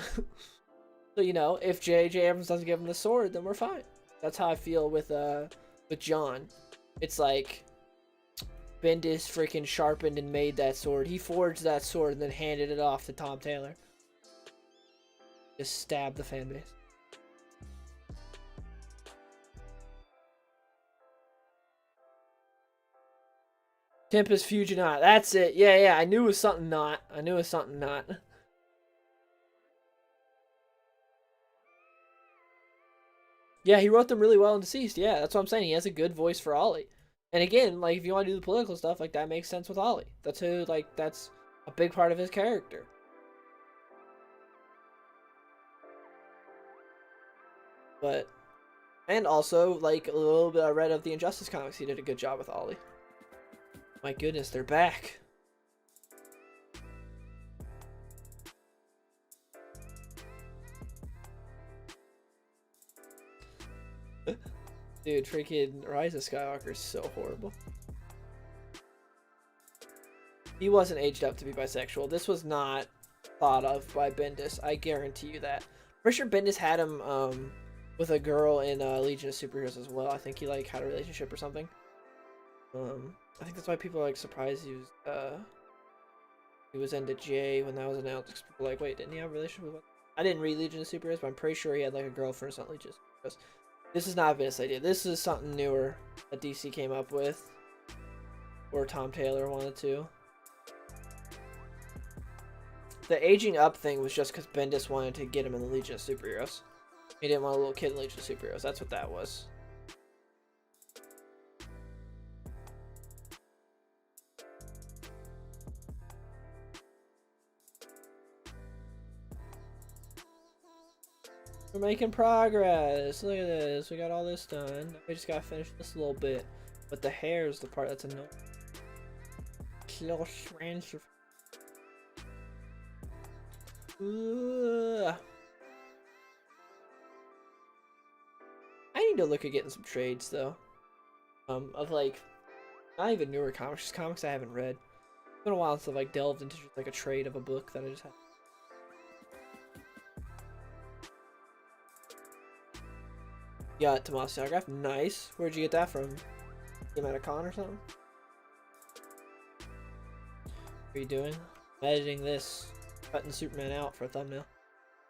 So, you know, if J.J. Abrams doesn't give him the sword, then we're fine. That's how I feel with John. It's like Bendis freaking sharpened and made that sword. He forged that sword and then handed it off to Tom Taylor. Just stabbed the fan base. Tempest Fusionat. That's it. Yeah. I knew it was something not. Yeah, he wrote them really well in Deceased. Yeah, that's what I'm saying. He has a good voice for Ollie. And again, like, if you want to do the political stuff, like, that makes sense with Ollie. That's a big part of his character. But, and also, like, a little bit I read of the Injustice comics, he did a good job with Ollie. My goodness, they're back. Dude, freaking Rise of Skywalker is so horrible. He wasn't aged up to be bisexual. This was not thought of by Bendis. I guarantee you that. Pretty sure Bendis had him with a girl in Legion of Superheroes as well. I think he like had a relationship or something. I think that's why people are like surprised he was into Jay when that was announced. People were like, wait, didn't he have a relationship with? I didn't read Legion of Superheroes, but I'm pretty sure he had like a girlfriend or something. Legion of Superheroes. This is not Bendis' idea. This is something newer that DC came up with, or Tom Taylor wanted to. The aging up thing was just because Bendis wanted to get him in the Legion of Superheroes. He didn't want a little kid in Legion of Superheroes. That's what that was. We're making progress. Look at this. We got all this done. We just gotta finish this a little bit. But the hair is the part that's annoying. Little strands of... I need to look at getting some trades though. Of like, not even newer comics, just comics I haven't read. It's been a while since I've like delved into just like a trade of a book that I just have. Yeah, Tomas autograph. Nice. Where'd you get that from? Came out of con or something? What are you doing? I'm editing this. Cutting Superman out for a thumbnail.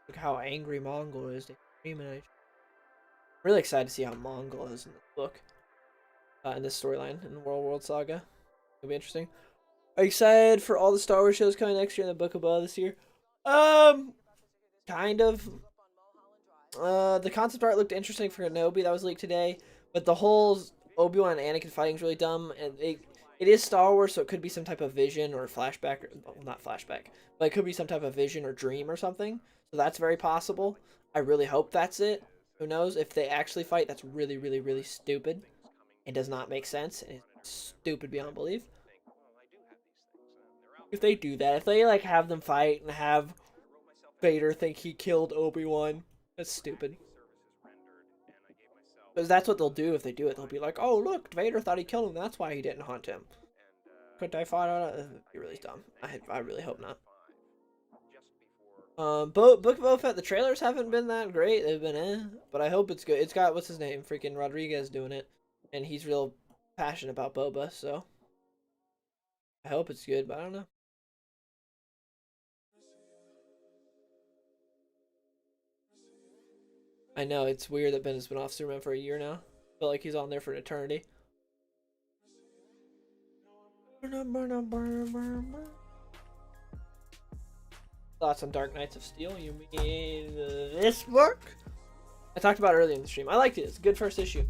Look how angry Mongol is. I'm really excited to see how Mongol is in this book. In this storyline in the World Saga. It'll be interesting. Are you excited for all the Star Wars shows coming next year in the Book of Boba this year? Kind of. The concept art looked interesting for Kenobi that was leaked today, but the whole Obi-Wan and Anakin fighting is really dumb, and it is Star Wars, so it could be some type of vision or flashback, or, well, not flashback, but it could be some type of vision or dream or something, so that's very possible. I really hope that's it. Who knows? If they actually fight, that's really, really, really stupid. It does not make sense, and it's stupid beyond belief. If they do that, if they, like, have them fight and have Vader think he killed Obi-Wan, that's stupid. Because that's what they'll do if they do it. They'll be like, oh, look, Vader thought he killed him. That's why he didn't hunt him. Couldn't I find out? It'd be really dumb. I really hope not. Book of Boba Fett, the trailers haven't been that great. They've been but I hope it's good. It's got, what's his name? Freaking Rodriguez doing it. And he's real passionate about Boba, so I hope it's good, but I don't know. I know, it's weird that Ben has been off Superman for a year now. I feel like he's on there for an eternity. Thoughts on Dark Knights of Steel? You mean this book? I talked about it earlier in the stream. I liked it. It's a good first issue.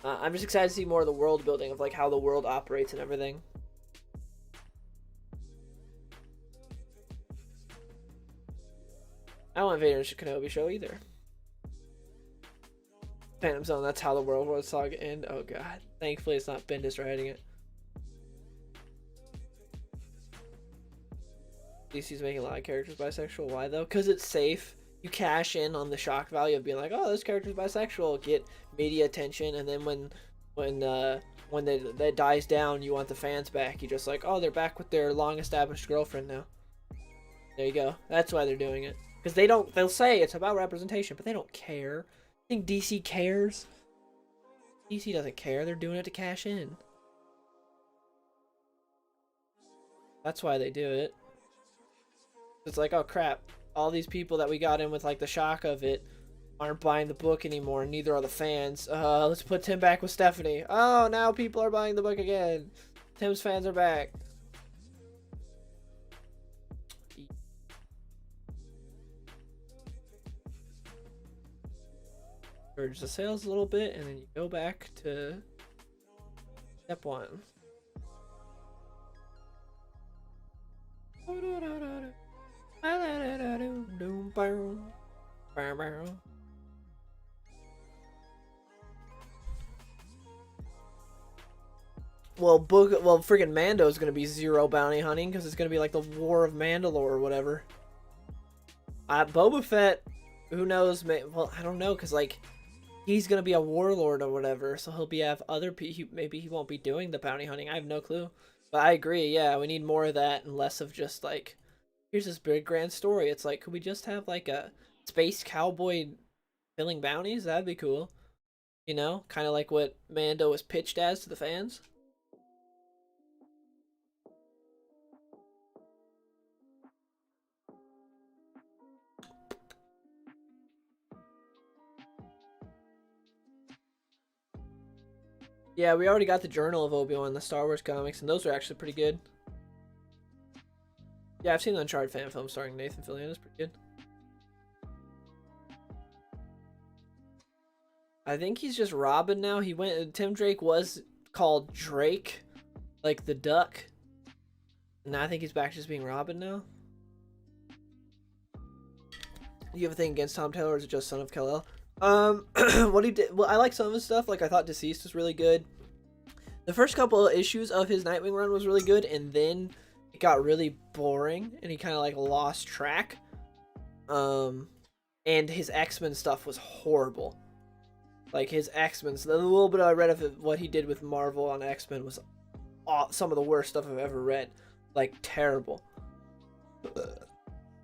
I'm just excited to see more of the world building of like how the world operates and everything. I don't want Vader and Kenobi show either. Phantom Zone, that's how the World Saga end. Oh god. Thankfully it's not Bendis writing it. DC's making a lot of characters bisexual. Why though? Because it's safe. You cash in on the shock value of being like, oh, this character's bisexual, get media attention, and then when that dies down, you want the fans back. You just like, oh, they're back with their long established girlfriend now. There you go. That's why they're doing it. Because they'll say it's about representation, but they don't care. I think DC cares. DC doesn't care. They're doing it to cash in. That's why they do it. It's like, oh crap, all these people that we got in with like the shock of it aren't buying the book anymore, and neither are the fans. Let's put Tim back with Stephanie. Oh, now people are buying the book again. Tim's fans are back. Urge the sales a little bit, and then you go back to step one. Well, freaking Mando is gonna be zero bounty hunting because it's gonna be like the War of Mandalore or whatever. Boba Fett, who knows? Well, I don't know, because like he's gonna be a warlord or whatever, so he'll be have other maybe he won't be doing the bounty hunting. I have no clue, but I agree. Yeah, we need more of that and less of just like, here's this big grand story. It's like, could we just have like a space cowboy killing bounties? That'd be cool. You know, kind of like what Mando was pitched as to the fans. Yeah, we already got the Journal of Obi-Wan, the Star Wars comics, and those are actually pretty good. Yeah, I've seen the Uncharted fan film starring Nathan Fillion. It's pretty good. I think he's just Robin now. Tim Drake was called Drake, like the duck. And I think he's back to just being Robin now. Do you have a thing against Tom Taylor, or is it just Son of Kal-El? What he did, well, I like some of his stuff. Like, I thought Deceased was really good. The first couple of issues of his Nightwing run was really good, and then it got really boring, and he kind of like lost track. And his X-Men stuff was horrible. Like his X-Men, the little bit I read of it, what he did with Marvel on X-Men was some of the worst stuff I've ever read. Like, terrible.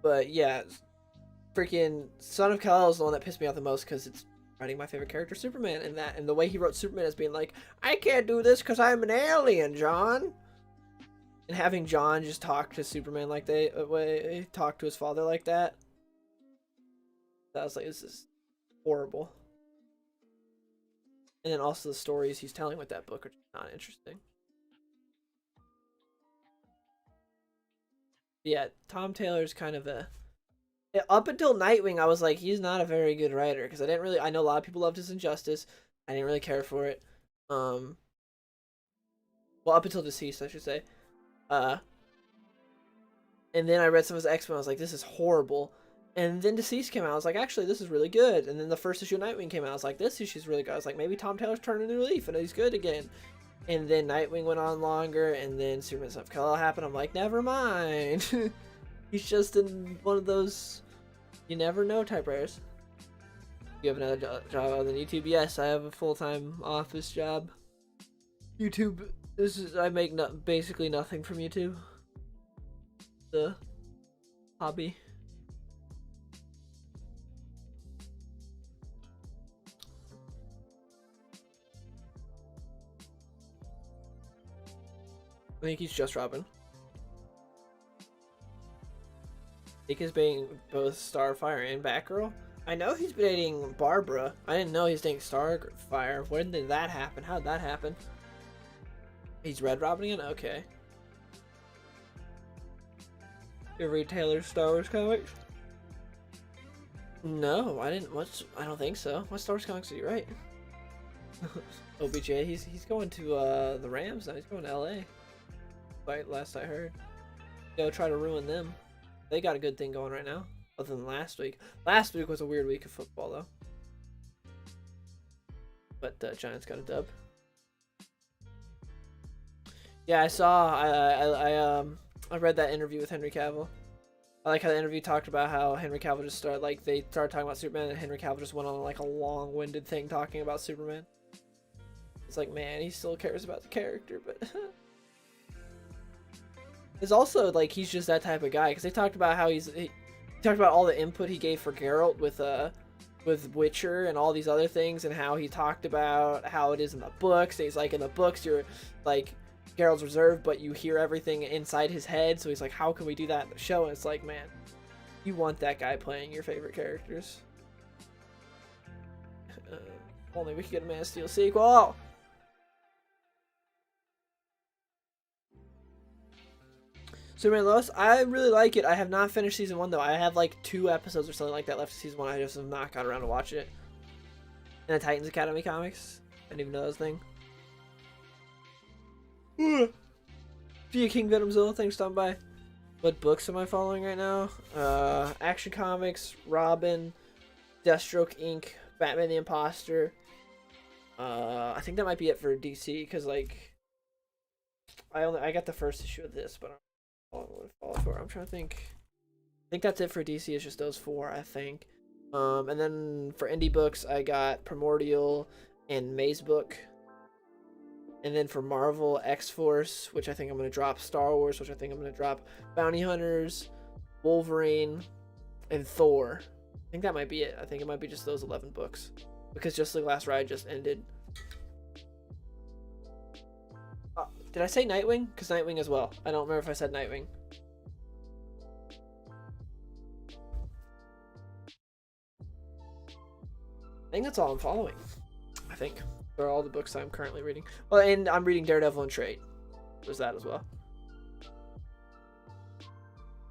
But yeah, freaking Son of Kal-El is the one that pissed me off the most, because it's writing my favorite character, Superman, and the way he wrote Superman as being like, I can't do this because I'm an alien, John. And having John just talk to Superman like they talk to his father like that. That was like, this is horrible. And then also the stories he's telling with that book are just not interesting. Yeah, Tom Taylor's kind of a... Up until Nightwing, I was like, he's not a very good writer, because I know a lot of people loved his Injustice. I didn't really care for it. Well, up until Deceased, I should say. And then I read some of his X-Men, I was like, this is horrible. And then Deceased came out, I was like, actually, this is really good. And then the first issue of Nightwing came out, I was like, this issue's really good. I was like, maybe Tom Taylor's turning a new leaf, and he's good again. And then Nightwing went on longer, and then Superman Son of Kal-El happened. I'm like, never mind. He's just in one of those you never know type writers. You have another job other than YouTube? Yes, I have a full-time office job. YouTube, I make basically nothing from YouTube. The hobby. I think he's just Robin. Nick is being both Starfire and Batgirl. I know he's been dating Barbara. I didn't know he's dating Starfire. When did that happen? How did that happen? He's Red Robin again? Okay. You ever read Taylor's Star Wars comics? No, I didn't. I don't think so. What Star Wars comics did you write? OBJ, he's going to the Rams now. He's going to LA. Last I heard. Go try to ruin them. They got a good thing going right now, other than last week. Last week was a weird week of football, though. But Giants got a dub. Yeah, I saw. I read that interview with Henry Cavill. I like how the interview talked about how Henry Cavill just started, like, they started talking about Superman, and Henry Cavill just went on like a long-winded thing talking about Superman. It's like, man, he still cares about the character, but. It's also like he's just that type of guy, because they talked about how he talked about all the input he gave for Geralt with Witcher and all these other things, and how he talked about how it is in the books. He's like, in the books you're like Geralt's reserved, but you hear everything inside his head. So he's like, how can we do that in the show? And it's like, man, you want that guy playing your favorite characters. Only we could get a Man of Steel sequel. Superman Lois, I really like it. I have not finished season 1 though. I have like 2 episodes or something like that left of season 1. I just have not got around to watch it. And the Titans Academy comics. I didn't even know that was a thing. See you, King Venomzilla. Thanks for stopping by. What books am I following right now? Action Comics, Robin, Deathstroke Inc., Batman the Imposter. I think that might be it for DC, because like I got the first issue of this, but I'm trying to think. I think that's it for DC. It's just those 4, I think. And then for indie books, I got Primordial and Maze Book. And then for Marvel, X-Force, which I think I'm going to drop. Star Wars, which I think I'm going to drop. Bounty Hunters, Wolverine, and Thor. I think that might be it. I think it might be just those 11 books. Because Just Like Last Ride just ended. Did I say Nightwing? Because Nightwing as well. I don't remember if I said Nightwing. I think that's all I'm following. I think. They're all the books I'm currently reading. Well, and I'm reading Daredevil and Trade. There's that as well.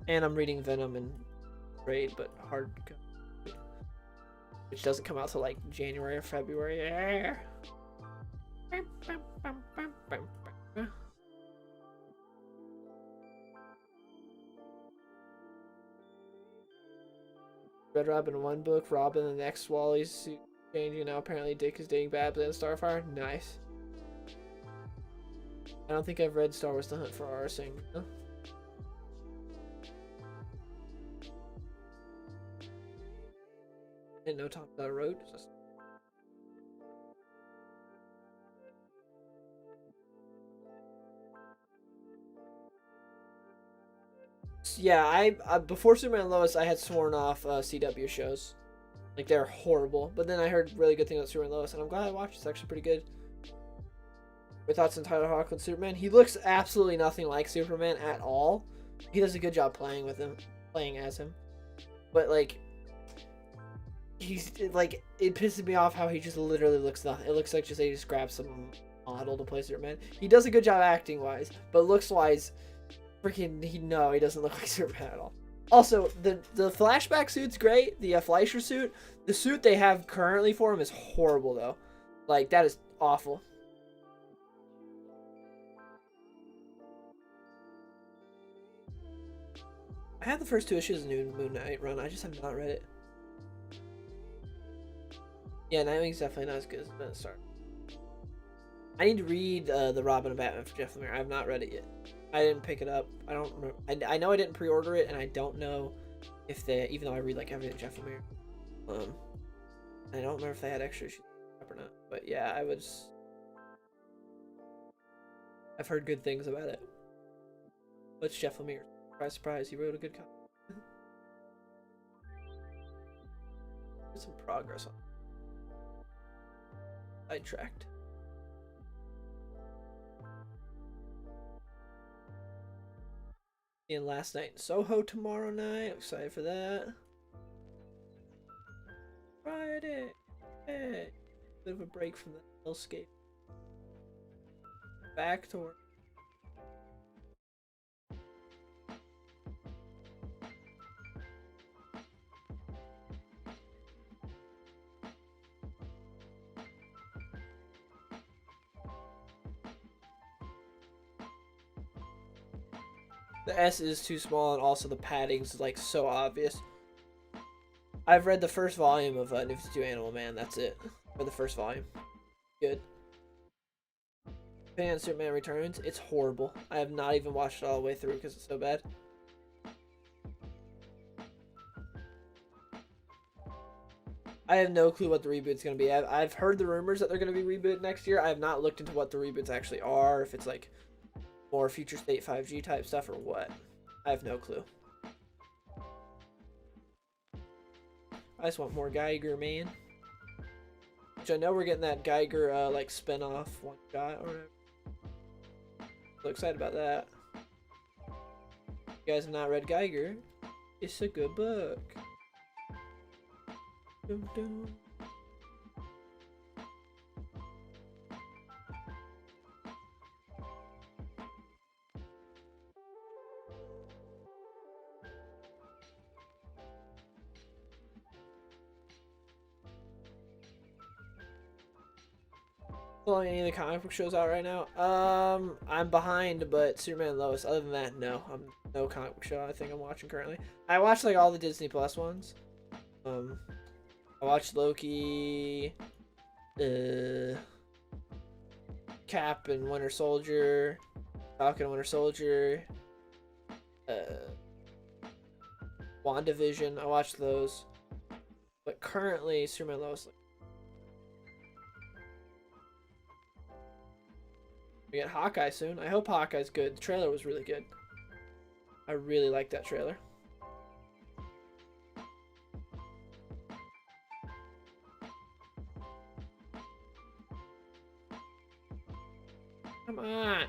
And I'm reading Venom and Trade, but hard, which doesn't come out till like January or February. Red Robin in one book, Robin in the next. Wally's suit changing now. Apparently, Dick is dating Babs and Starfire. Nice. I don't think I've read Star Wars: The Hunt for Arsing. No? Didn't know Tom wrote. Yeah, I before Superman and Lois, I had sworn off CW shows. Like, they're horrible. But then I heard really good things about Superman and Lois, and I'm glad I watched it. It's actually pretty good. Your thoughts on Tyler Hoechlin Superman? He looks absolutely nothing like Superman at all. He does a good job playing as him. But, like, he's, like, it pisses me off how he just literally looks nothing. It looks like they just grabbed some model to play Superman. He does a good job acting-wise, but looks-wise, freaking, he doesn't look like Superman at all. Also, the flashback suit's great. The Fleischer suit. The suit they have currently for him is horrible, though. Like, that is awful. I have the first 2 issues of New Moon Knight run. I just have not read it. Yeah, Nightwing's definitely not as good as the start. I need to read the Robin and Batman for Jeff Lemire. I have not read it yet. I didn't pick it up. I don't remember. I know I didn't pre-order it, and I don't know if they, even though I read like everything Jeff Lemire. I don't remember if they had extra issues or not. But yeah, I've heard good things about it. What's Jeff Lemire? Surprise, surprise, he wrote a good comic. There's some progress on it. Sidetracked. And last night in Soho tomorrow night. I'm excited for that. Friday. Hey. Bit of a break from the hellscape. Back to work. The S is too small, and also the padding's like so obvious. I've read the first volume of New 52 Animal Man. That's it for the first volume. Good. Batman Superman Returns. It's horrible. I have not even watched it all the way through because it's so bad. I have no clue what the reboot's gonna be. I've heard the rumors that they're gonna be rebooted next year. I have not looked into what the reboots actually are. If it's like more future state 5G type stuff or what. I have no clue. I just want more Geiger, man. Which I know we're getting that Geiger like spin-off one shot or whatever. So excited about that. If you guys have not read Geiger, it's a good book. Dum, dum. Any of the comic book shows out right now? I'm behind, but Superman and Lois. Other than that, no. I'm no comic book show I think I'm watching currently. I watched like all the Disney Plus ones. I watched Loki, Cap and Winter Soldier, Falcon and Winter Soldier, WandaVision. I watched those. But currently, Superman Lois. We get Hawkeye soon. I hope Hawkeye's good. The trailer was really good. I really like that trailer. Come on.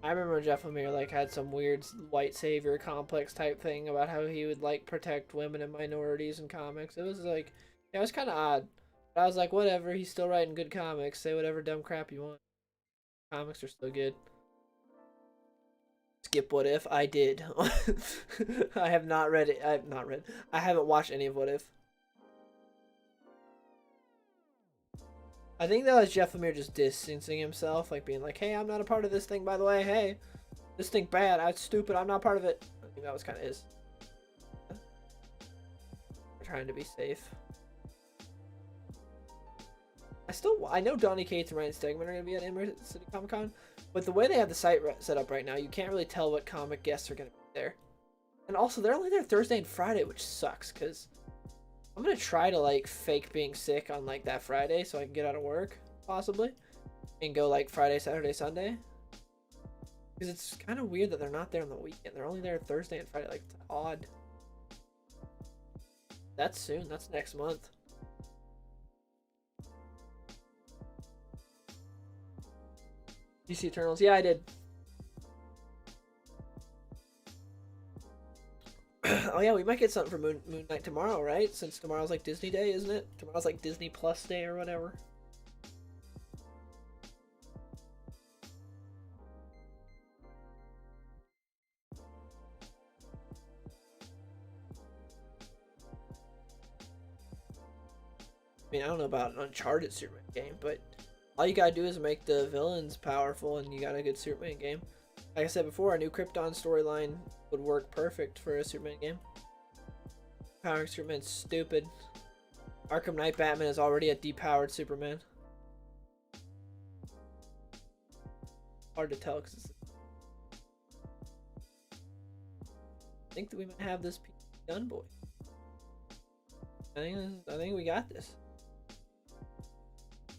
I remember Jeff Lemire like had some weird white savior complex type thing about how he would like protect women and minorities in comics. It was like, yeah, it was kind of odd. But I was like, whatever. He's still writing good comics. Say whatever dumb crap you want. Comics are still good. Skip What If. I did. I have not read it. I've not read. I haven't watched any of What If. I think that was Jeff Lemire just distancing himself, like being like, hey, I'm not a part of this thing, by the way. Hey, this thing bad. I'm stupid. I'm not part of it. I think that was kind of his. Trying to be safe. I know Donny Cates and Ryan Stegman are going to be at Emerald City Comic Con, but the way they have the site set up right now, you can't really tell what comic guests are going to be there. And also, they're only there Thursday and Friday, which sucks, because I'm going to try to, like, fake being sick on, like, that Friday so I can get out of work, possibly, and go, like, Friday, Saturday, Sunday. Because it's kind of weird that they're not there on the weekend. They're only there Thursday and Friday. Like, it's odd. That's soon. That's next month. DC Eternals. Yeah, I did. Oh yeah, we might get something for Moon Knight tomorrow, right? Since tomorrow's like Disney Day, isn't it? Tomorrow's like Disney Plus Day or whatever. I mean, I don't know about an Uncharted Superman game, but all you gotta do is make the villains powerful and you got a good Superman game. Like I said before, a new Krypton storyline would work perfect for a Superman game. Powering Superman's stupid. Arkham Knight Batman is already a depowered Superman. Hard to tell because I think that we might have this done, boy. I think we got this.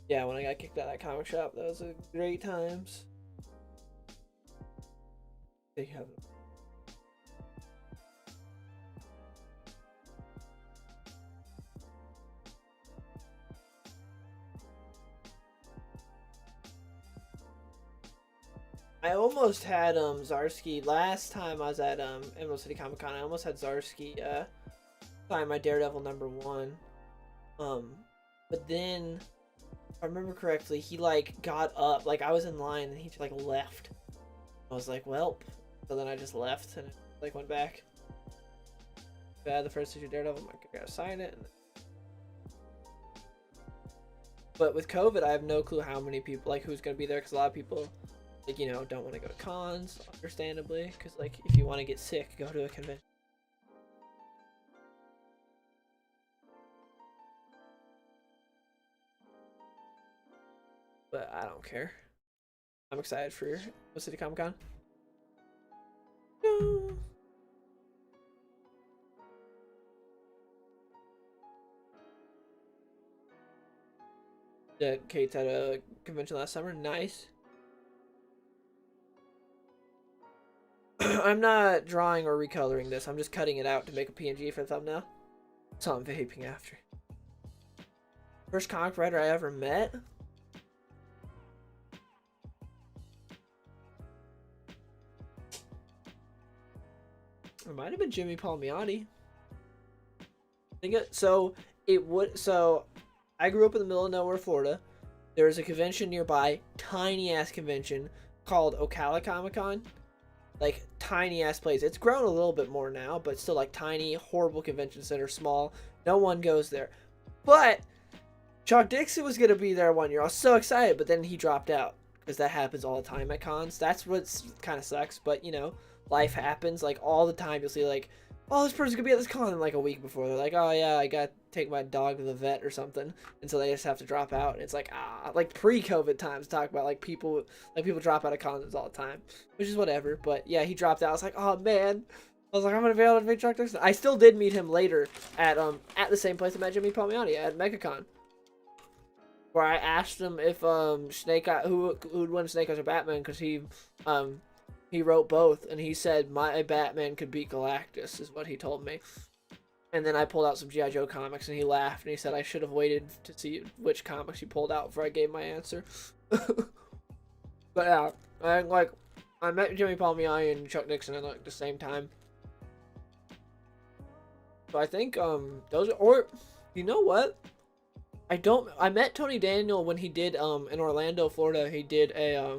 Yeah, when I got kicked out of that comic shop, that was a great times. They have it. I almost had Zarsky last time I was at Emerald City Comic Con. I almost had Zarsky sign my Daredevil #1. But then if I remember correctly, he like got up, like I was in line and he like left. I was like, well, so then I just left and like went back. Bad, the first issue Daredevil, I'm like, I gotta sign it. But with COVID, I have no clue how many people, like who's gonna be there, because a lot of people, like, you know, don't want to go to cons, understandably, because like if you want to get sick, go to a convention. But I don't care. I'm excited for City Comic Con. No. Yeah, Kate's at a convention last summer. Nice. I'm not drawing or recoloring this. I'm just cutting it out to make a PNG for the thumbnail. So I'm vaping after. First comic writer I ever met? It might have been Jimmy Palmiotti. So I grew up in the middle of nowhere, Florida. There's a convention nearby, tiny ass convention called Ocala Comic Con. Like tiny ass place. It's grown a little bit more now, but still like tiny, horrible convention center, small. No one goes there. But Chuck Dixon was gonna be there one year. I was so excited, but then he dropped out because that happens all the time at cons. That's what kind of sucks, but you know, life happens. Like all the time, you'll see like, oh, this person's gonna be at this con like a week before. They're like, oh yeah, I got to take my dog to the vet or something, and so they just have to drop out. And it's like like pre-COVID times talk about like people drop out of cons all the time, which is whatever. But yeah, he dropped out. I was like, oh man. I was like, I'm gonna be able to meet Chuck Dixon. I still did meet him later at the same place I met Jimmy Palmiotti at MegaCon, where I asked him if Snake Eye, who'd win Snake Eyes or Batman, because he wrote both, and he said my Batman could beat Galactus, is what he told me. And then I pulled out some G.I. Joe comics, and he laughed, and he said I should have waited to see which comics he pulled out before I gave my answer. But yeah, I met Jimmy Palmiotti and Chuck Dixon at like the same time. So I think those are, or you know what? I met Tony Daniel when he did in Orlando, Florida. He did a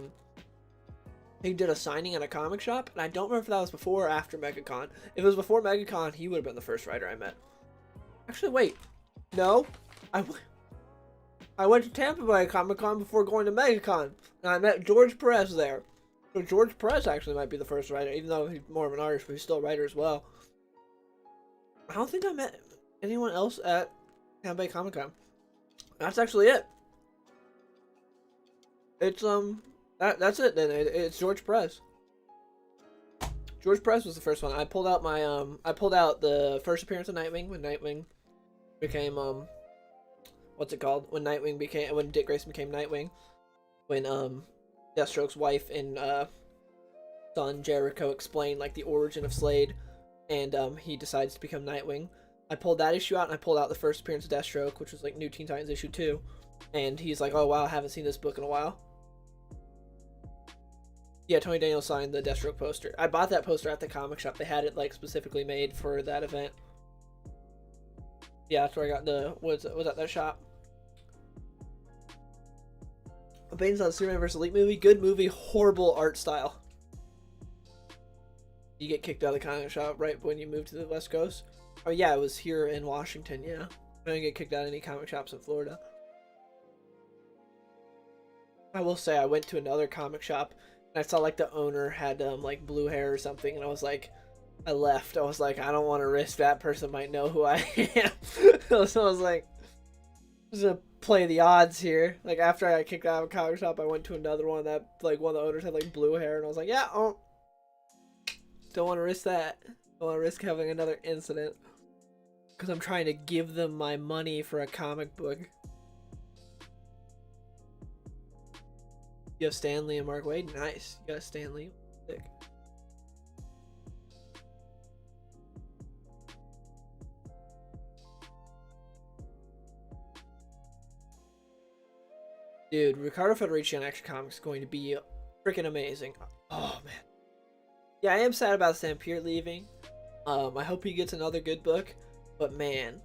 signing at a comic shop, and I don't remember if that was before or after MegaCon. If it was before MegaCon, he would have been the first writer I met. Actually, wait. No. I went to Tampa Bay Comic-Con before going to MegaCon, and I met George Perez there. So George Perez actually might be the first writer, even though he's more of an artist, but he's still a writer as well. I don't think I met anyone else at Tampa Bay Comic-Con. That's actually it. It's that's it then. It's George Perez. George Perez was the first one. I pulled out the first appearance of Nightwing when Nightwing became what's it called? When Dick Grayson became Nightwing. When Deathstroke's wife and son Jericho explained like the origin of Slade, and he decides to become Nightwing. I pulled that issue out, and I pulled out the first appearance of Deathstroke, which was like New Teen Titans issue 2. And he's like, oh wow, I haven't seen this book in a while. Yeah, Tony Daniel signed the Deathstroke poster. I bought that poster at the comic shop. They had it like specifically made for that event. Yeah, that's where I got the was at that shop. Bane's on Superman vs. Elite movie. Good movie, horrible art style. You get kicked out of the comic shop right when you move to the West Coast. Oh yeah, it was here in Washington, yeah. I didn't get kicked out of any comic shops in Florida. I will say I went to another comic shop and I saw like the owner had like blue hair or something, and I was like, I left. I was like, I don't want to risk that person might know who I am. So I was like, I'm just gonna play the odds here. Like after I got kicked out of a comic shop, I went to another one that like one of the owners had like blue hair, and I was like, yeah, don't want to risk that. Don't want to risk having another incident because I'm trying to give them my money for a comic book. You have Stan Lee and Mark Waid? Nice. You got Stan Lee. Sick. Dude, Riccardo Federici on Action Comics is going to be freaking amazing. Oh, man. Yeah, I am sad about Stampede leaving. I hope he gets another good book. But, man,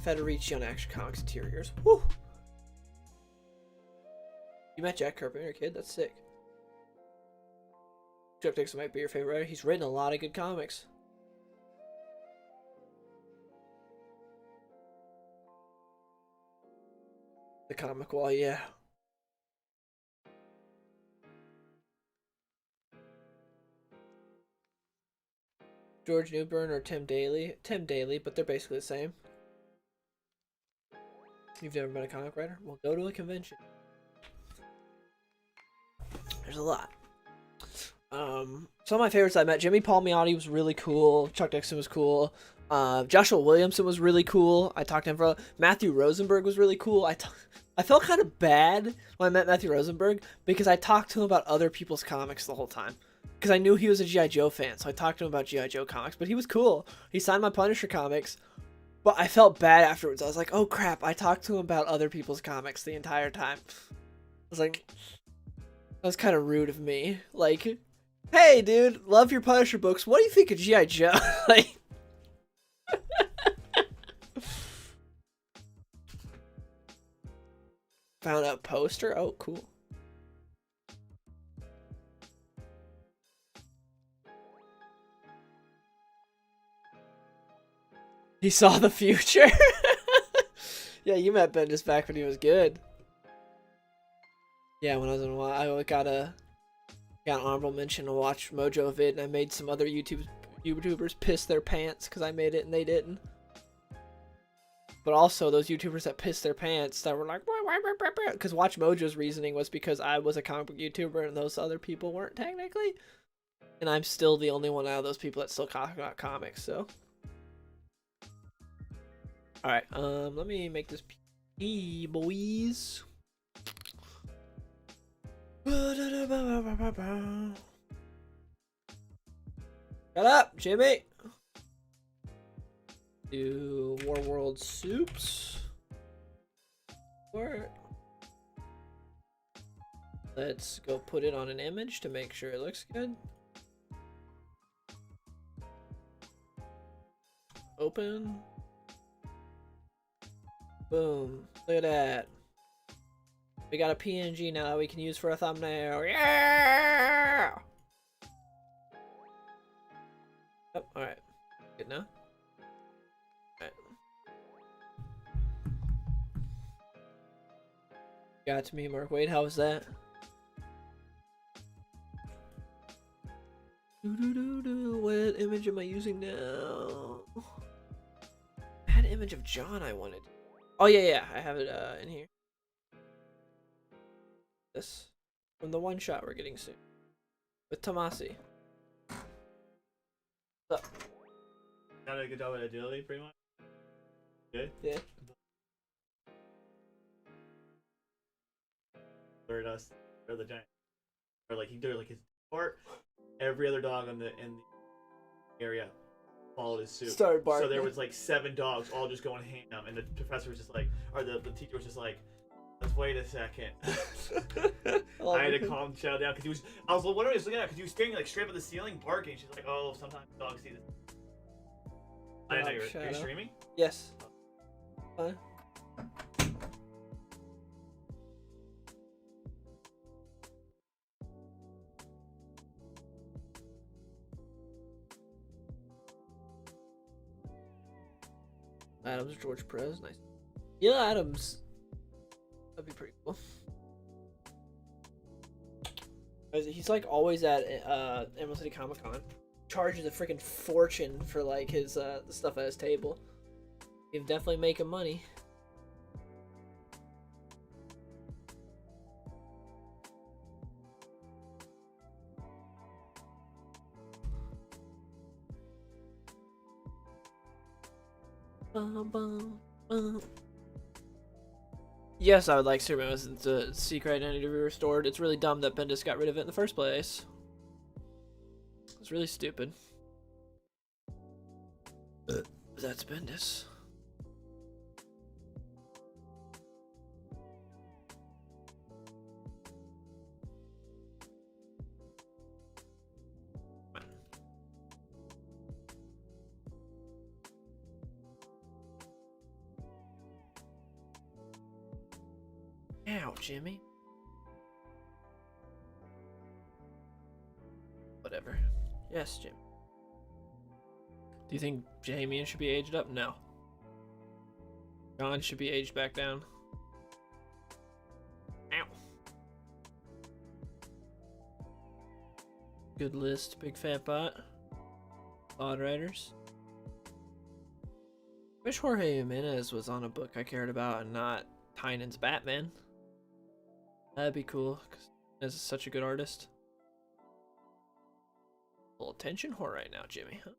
Federici on Action Comics interiors. Whew. You met Jack Carpenter, kid? That's sick. Chuck Dixon might be your favorite writer. He's written a lot of good comics. The comic wall, yeah. George Newbern or Tim Daly? Tim Daly, but they're basically the same. You've never been a comic writer? Well, go to a convention. There's a lot. Some of my favorites I met. Jimmy Palmiotti was really cool. Chuck Dixon was cool. Joshua Williamson was really cool. I talked to him for Matthew Rosenberg was really cool. I felt kind of bad when I met Matthew Rosenberg because I talked to him about other people's comics the whole time. Because I knew he was a G.I. Joe fan, so I talked to him about G.I. Joe comics. But he was cool. He signed my Punisher comics. But I felt bad afterwards. I was like, oh crap, I talked to him about other people's comics the entire time. I was like, that was kind of rude of me. Like, hey dude, love your Punisher books. What do you think of G.I. Joe? Like, found a poster? Oh, cool. He saw the future? Yeah, you met Bendis back when he was good. Yeah, when I was in I got an honorable mention to watch Mojo vid, and I made some other YouTubers piss their pants because I made it and they didn't. But also those YouTubers that pissed their pants that were like, because Watch Mojo's reasoning was because I was a comic book YouTuber and those other people weren't technically, and I'm still the only one out of those people that still talk about comics. So, all right, let me make this P, boys. Shut up, Jimmy. Do War World Soups. Or let's go put it on an image to make sure it looks good. Open. Boom. Look at that. We got a PNG now that we can use for a thumbnail. Yeah! Oh, alright. Good now. Alright. Got to me, Mark. Wait, how was that? What image am I using now? I had an image of John I wanted. Oh, yeah. I have it in here. This. From the one shot we're getting soon. With Tomasi. What's up? Got a good job at agility, pretty much. Good? Yeah. Or the giant. Or like he did like his part. Every other dog in the area followed his suit. Started barking. So there was like 7 dogs all just going ham, and the professor was just like, or the teacher was just like, let's wait a second. I had to calm Shadow down because I was wondering what he was looking at because he was staring like straight up at the ceiling, barking. She's like, oh, sometimes dogs see this. I didn't know you're streaming? Yes. Fine. Adams, George Perez, nice. Yeah, Adams. That'd be pretty cool. He's like always at Emerald City Comic Con. Charges a freaking fortune for like his the stuff at his table. He's definitely making money. Yes, I would like Superman's secret identity to be restored. It's really dumb that Bendis got rid of it in the first place. It's really stupid. That's Bendis. Ow, Jimmy. Whatever. Yes, Jim. Do you think Jamie should be aged up? No. John should be aged back down. Ow. Good list, big fat bot. Odd writers. Wish Jorge Jimenez was on a book I cared about and not Tynan's Batman. That'd be cool, because he's such a good artist. A little attention whore right now, Jimmy, huh?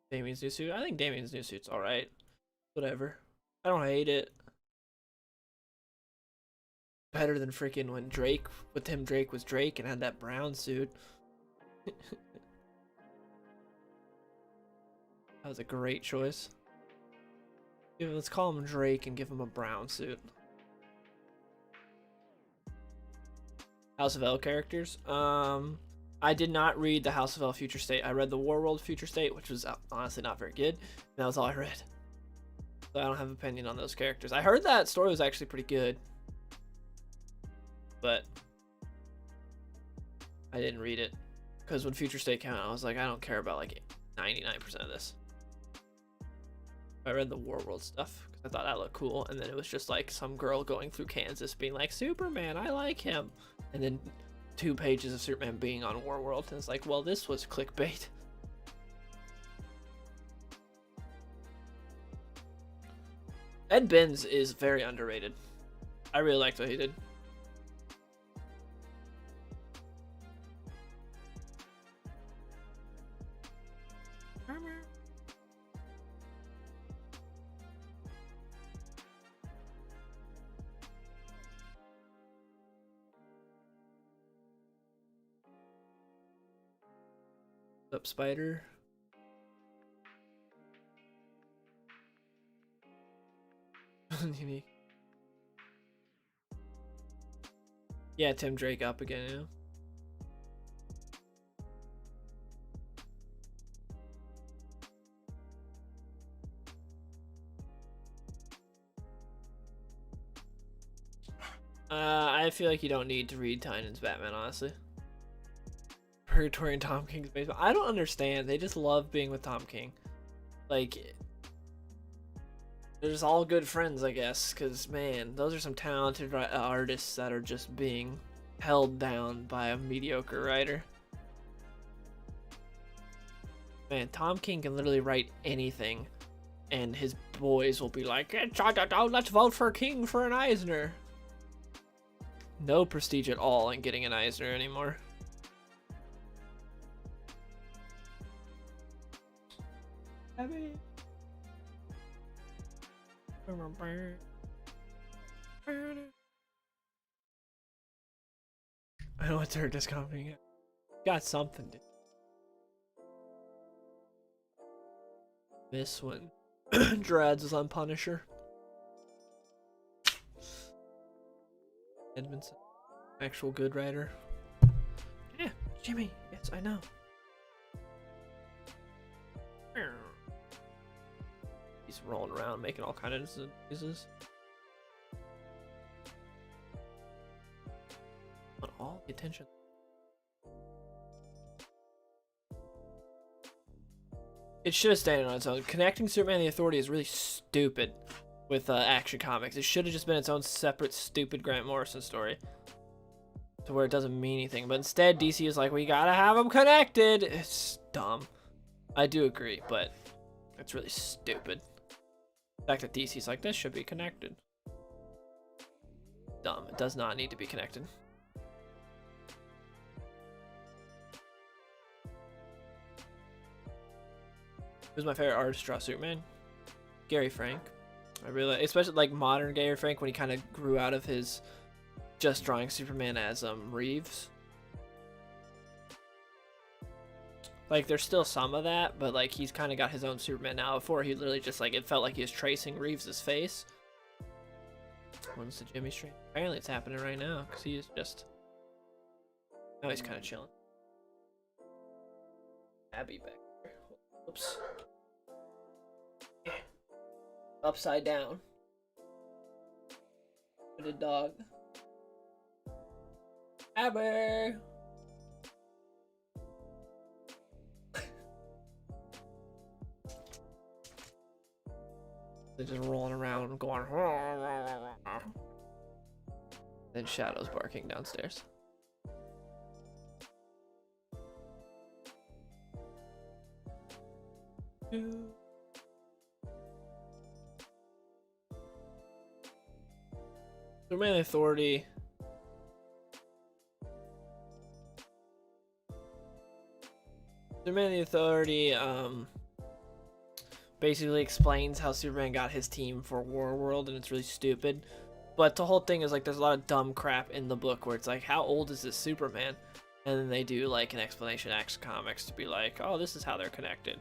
Damien's new suit? I think Damien's new suit's alright. Whatever. I don't hate it. Better than freaking when Drake was Drake and had that brown suit. That was a great choice. Let's call him Drake and give him a brown suit. House of L characters. I did not read the House of L Future State. I read the Warworld Future State, which was honestly not very good. And that was all I read. So I don't have an opinion on those characters. I heard that story was actually pretty good. But I didn't read it. Because when Future State came out, I was like, I don't care about like 99% of this. I read the Warworld stuff because I thought that looked cool, and then it was just like some girl going through Kansas being like, Superman, I like him, and then 2 pages of Superman being on Warworld, and it's like, well, this was clickbait. Ed Benz is very underrated. I really liked what he did. Up, Spider. Unique. Yeah, Tim Drake up again, yeah. I feel like you don't need to read Tynan's Batman, honestly. Purgatory and Tom King's basement. I don't understand. They just love being with Tom King. Like, they're just all good friends, I guess. Because, man, those are some talented artists that are just being held down by a mediocre writer. Man, Tom King can literally write anything, and his boys will be like, let's vote for King for an Eisner. No prestige at all in getting an Eisner anymore. I know what they're discovering. Got something to. This one. Dreads is on Punisher. Edmondson. Actual good writer. Yeah, Jimmy. Yes, I know. He's rolling around making all kinds of noises. Want all the attention. It should have stayed on its own. Connecting Superman and the Authority is really stupid with Action Comics. It should have just been its own separate, stupid Grant Morrison story. To where it doesn't mean anything. But instead, DC is like, we gotta have them connected. It's dumb. I do agree, but it's really stupid. The fact that DC's like, this should be connected. Dumb. It does not need to be connected. Who's my favorite artist to draw Superman? Gary Frank. I really, especially like modern Gary Frank when he kind of grew out of his just drawing Superman as Reeves. Like there's still some of that, but like he's kind of got his own Superman now. Before he literally just like, it felt like he was tracing Reeves's face. When's the Jimmy stream? Apparently it's happening right now because he is just, now he's kind of chilling. Abby back there. Oops. Upside down. With a dog. Abby! They're just rolling around going. Then Shadow's barking downstairs. Superman Authority. Superman the Authority basically explains how Superman got his team for Warworld, and it's really stupid. But the whole thing is like there's a lot of dumb crap in the book where it's like, how old is this Superman? And then they do like an explanation in Action Comics to be like, oh, this is how they're connected.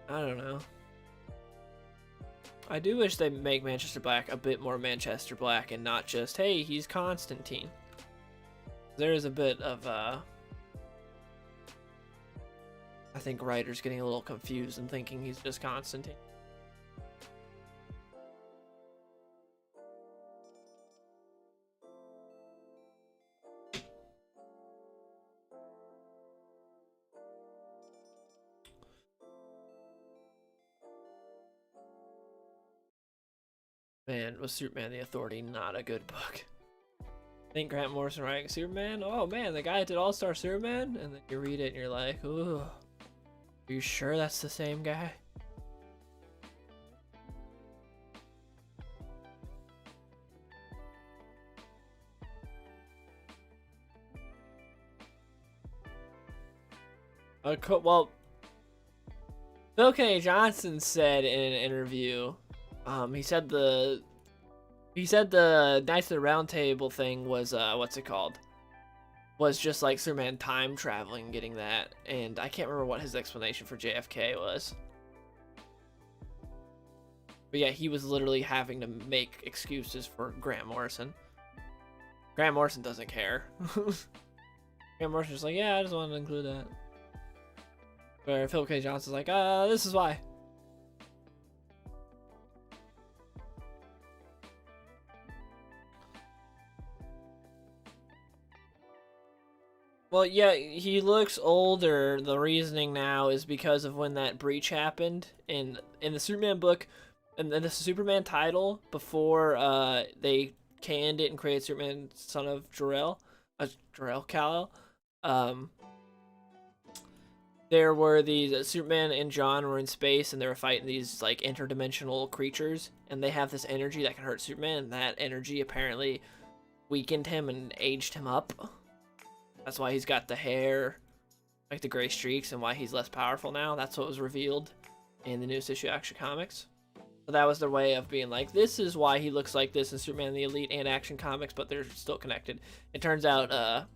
I don't know. I do wish they make Manchester Black a bit more Manchester Black and not just, hey, he's Constantine. There is a bit of, I think writers getting a little confused and thinking he's just Constantine. Man, was Superman the Authority not a good book? I think Grant Morrison writing Superman? Oh man, the guy that did All-Star Superman? And then you read it and you're like, ooh, are you sure that's the same guy? Well, Phil K. Johnson said in an interview, he said the Knights of the Round Table thing was what's it called? Was just like Superman time traveling, getting that, and I can't remember what his explanation for JFK was. But yeah, he was literally having to make excuses for Grant Morrison. Grant Morrison doesn't care. Grant Morrison's like, yeah, I just wanted to include that. Where Philip K. Johnson's like, this is why. Well, yeah, he looks older. The reasoning now is because of when that breach happened in the Superman book, and then the Superman title before they canned it and created Superman, son of Jor-El, Kal-El. There were these Superman and John were in space and they were fighting these like interdimensional creatures, and they have this energy that can hurt Superman, and that energy apparently weakened him and aged him up. That's why he's got the hair, like the gray streaks, and why he's less powerful now. That's what was revealed in the newest issue of Action Comics. So that was their way of being like, this is why he looks like this in Superman the Elite and Action Comics, but they're still connected. It turns out,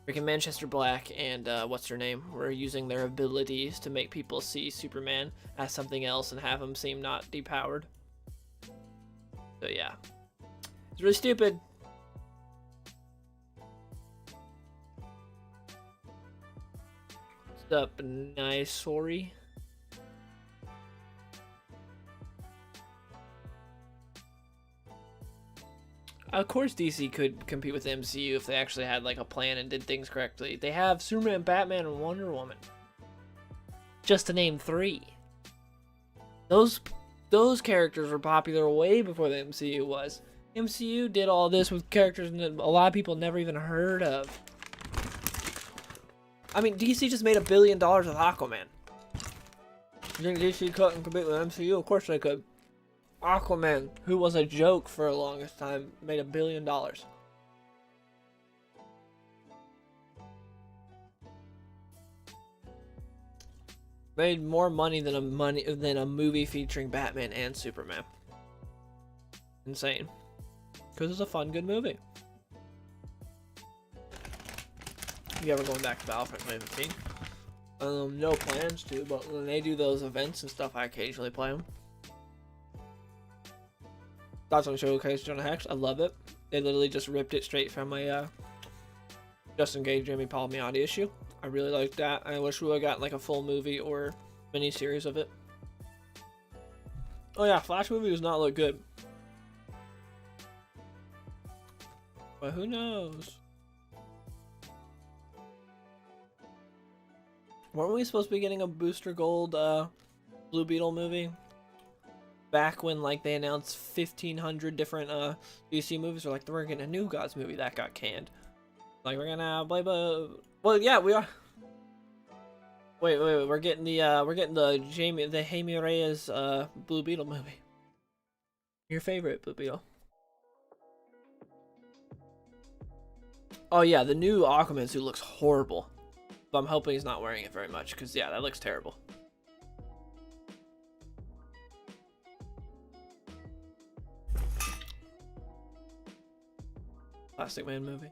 freaking Manchester Black and what's her name were using their abilities to make people see Superman as something else and have him seem not depowered. So yeah, it's really stupid. What's up, nice sorry? Of course DC could compete with the MCU if they actually had like a plan and did things correctly. They have Superman, Batman, and Wonder Woman. Just to name 3. Those characters were popular way before the MCU was. MCU did all this with characters that a lot of people never even heard of. I mean, DC just made $1 billion with Aquaman. You think DC couldn't compete with MCU? Of course they could. Aquaman, who was a joke for the longest time, made $1 billion. Made more money than a movie featuring Batman and Superman. Insane. Because it's a fun, good movie. You ever going back to Battlefront 2015? No plans to, but when they do those events and stuff, I occasionally play them. Thoughts on Showcase Jonah Hex? I love it. They literally just ripped it straight from a Justin Gage, Jimmy Palmiotti issue. I really like that. I wish we would have gotten like a full movie or mini series of it. Oh yeah, Flash movie does not look good. But who knows? Weren't we supposed to be getting a Booster Gold Blue Beetle movie? Back when like they announced 1,500 different DC movies, or like we're getting a New Gods movie that got canned. Like we're gonna blah. Well, yeah, we are. Wait, we're getting the Jaime Reyes Blue Beetle movie. Your favorite Blue Beetle? Oh yeah, the new Aquaman suit looks horrible. But I'm hoping he's not wearing it very much, because yeah, that looks terrible. Plastic Man movie.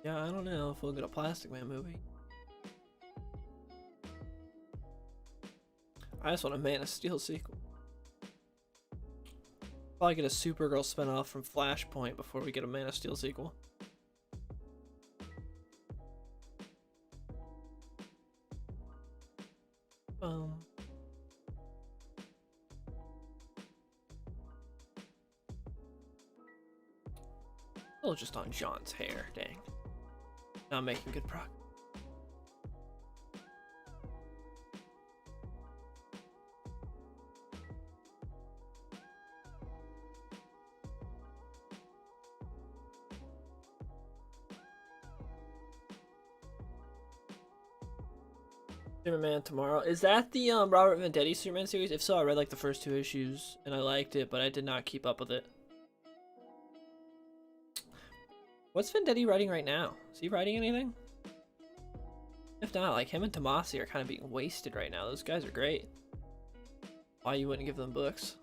Yeah, I don't know if we'll get a Plastic Man movie. I just want a Man of Steel sequel. Probably get a Supergirl spinoff from Flashpoint before we get a Man of Steel sequel. Oh, just on John's hair, dang. Not making good progress. Superman tomorrow. Is that the Robert Venditti Superman series? If so, I read like the first 2 issues and I liked it, but I did not keep up with it. What's Venditti writing right now? Is he writing anything? If not, like him and Tomasi are kind of being wasted right now. Those guys are great. Why you wouldn't give them books?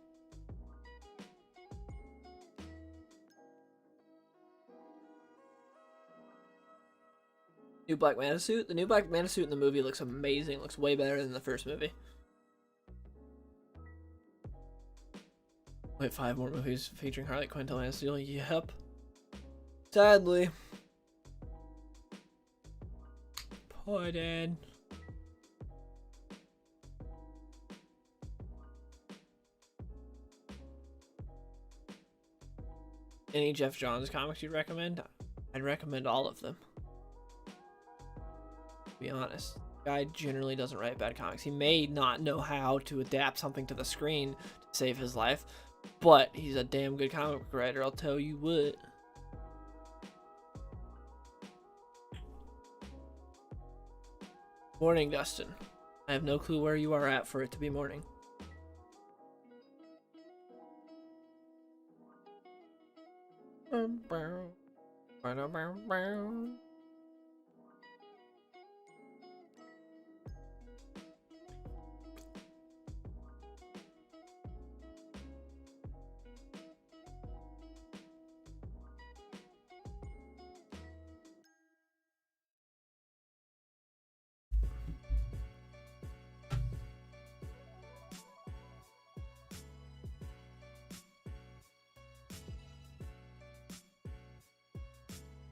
New Black Manta suit? The new Black Manta suit in the movie looks amazing. Looks way better than the first movie. Wait, 5 more movies featuring Harley Quinn till Man of Steel? Yep. Sadly. Poor Dad. Any Jeff Johns comics you'd recommend? I'd recommend all of them. To be honest. The guy generally doesn't write bad comics. He may not know how to adapt something to the screen to save his life, but he's a damn good comic book writer, I'll tell you what. Morning, Dustin. I have no clue where you are at for it to be morning.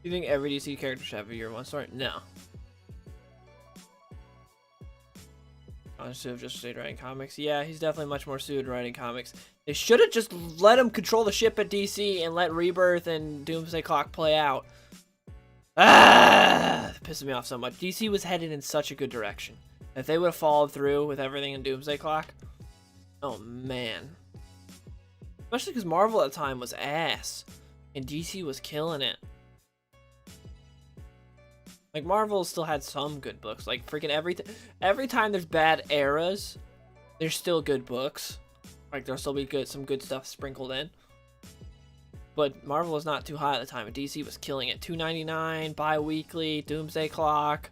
Do you think every DC character should have a year 1 story? No. Honestly, just stayed writing comics. Yeah, he's definitely much more suited to writing comics. They should have just let him control the ship at DC and let Rebirth and Doomsday Clock play out. Ah, that pisses me off so much. DC was headed in such a good direction. If they would have followed through with everything in Doomsday Clock, oh man. Especially because Marvel at the time was ass, and DC was killing it. Like, Marvel still had some good books. Like, freaking every time there's bad eras, there's still good books. Like, there'll still be some good stuff sprinkled in. But Marvel was not too high at the time, and DC was killing it. $2.99, bi-weekly, Doomsday Clock.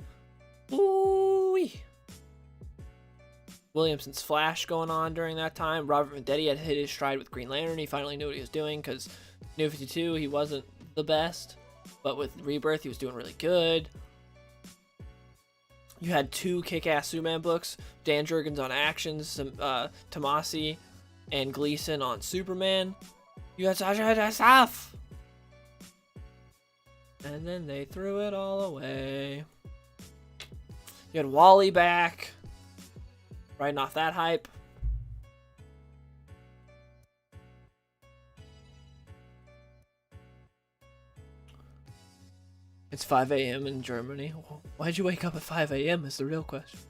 Ooh-wee. Williamson's Flash going on during that time. Robert Venditti had hit his stride with Green Lantern. He finally knew what he was doing, because New 52, he wasn't the best. But with Rebirth, he was doing really good. You had 2 kick-ass Superman books. Dan Jurgens on Actions, Tomasi and Gleason on Superman. You had such good stuff! And then they threw it all away. You had Wally back. Riding off that hype. It's 5 a.m. in Germany. Why'd you wake up at 5 a.m. is the real question.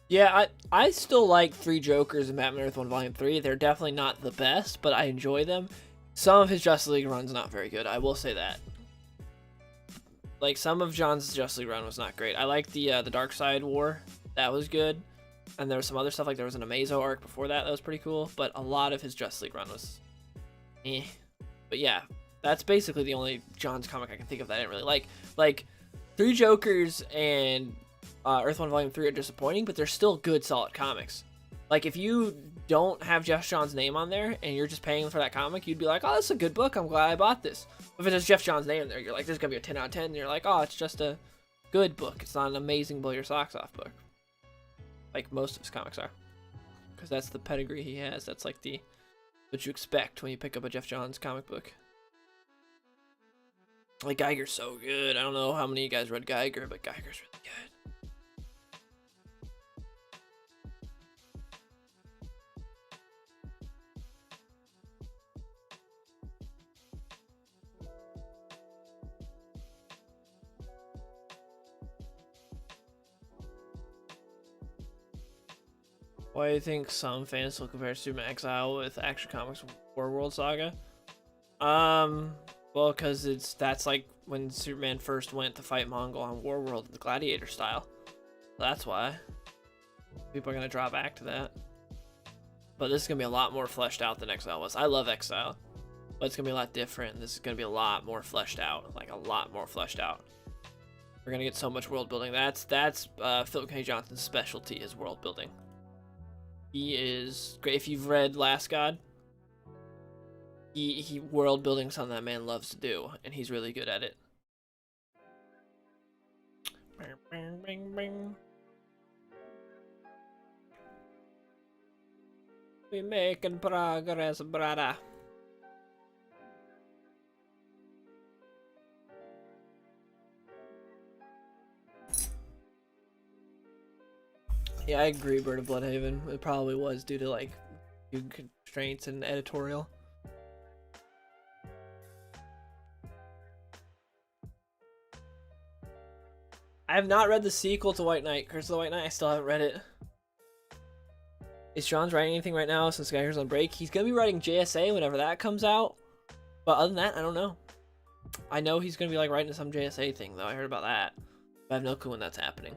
Yeah, I still like 3 Jokers in Batman Earth 1 Volume 3. They're definitely not the best, but I enjoy them. Some of his Justice League run's not very good. I will say that. Like, some of John's Justice League run was not great. I liked the Dark Side War. That was good. And there was some other stuff, like there was an Amazo arc before that was pretty cool. But a lot of his Justice League run was eh. But yeah, that's basically the only John's comic I can think of that I didn't really like. Like, 3 Jokers and Earth 1 Volume 3 are disappointing, but they're still good, solid comics. Like, if you don't have Jeff John's name on there and you're just paying for that comic, you'd be like, oh, that's a good book. I'm glad I bought this. If it has Jeff John's name there, you're like, this is going to be a 10 out of 10. And you're like, oh, it's just a good book. It's not an amazing blow your socks off book. Like most of his comics are. Because that's the pedigree he has. That's like what you expect when you pick up a Jeff Johns comic book. Like, Geiger's so good. I don't know how many of you guys read Geiger, but Geiger's really good. Why do you think some fans will compare Superman Exile with Action Comics War World Saga? Well, because that's like when Superman first went to fight Mongol on War World, the Gladiator style. That's why people are gonna draw back to that. But this is gonna be a lot more fleshed out than Exile was. I love Exile, but it's gonna be a lot different. This is gonna be a lot more fleshed out, like a lot more fleshed out. We're gonna get so much world building. That's Philip K. Johnson's specialty, is world building. He is great. If you've read Last God, he world building is something that man loves to do, and he's really good at it. Bing, bing, bing. We making progress, brother. Yeah, I agree, Bird of Bloodhaven. It probably was due to like constraints and editorial. I have not read the sequel to White Knight. Curse of the White Knight, I still haven't read it. Is John's writing anything right now since Geiger's on break? He's gonna be writing JSA whenever that comes out. But other than that, I don't know. I know he's gonna be like writing some JSA thing though. I heard about that. But I have no clue when that's happening.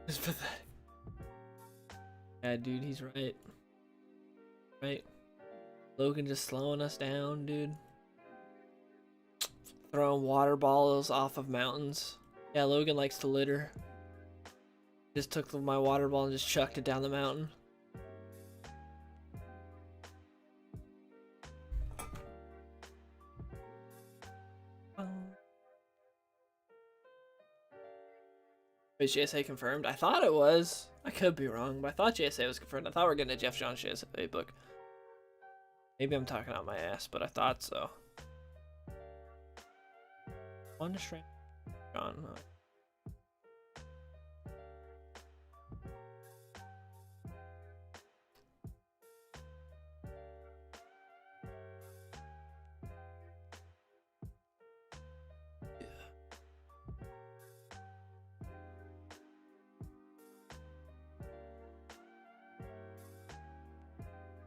It's pathetic. Yeah, dude, he's right. Right. Logan just slowing us down, dude. Throwing water balls off of mountains. Yeah, Logan likes to litter. Just took my water ball and just chucked it down the mountain. Is JSA confirmed? I thought it was. I could be wrong, but I thought JSA was confirmed. I thought we were getting a Jeff Johns JSA book. Maybe I'm talking out my ass, but I thought so. One strand. John.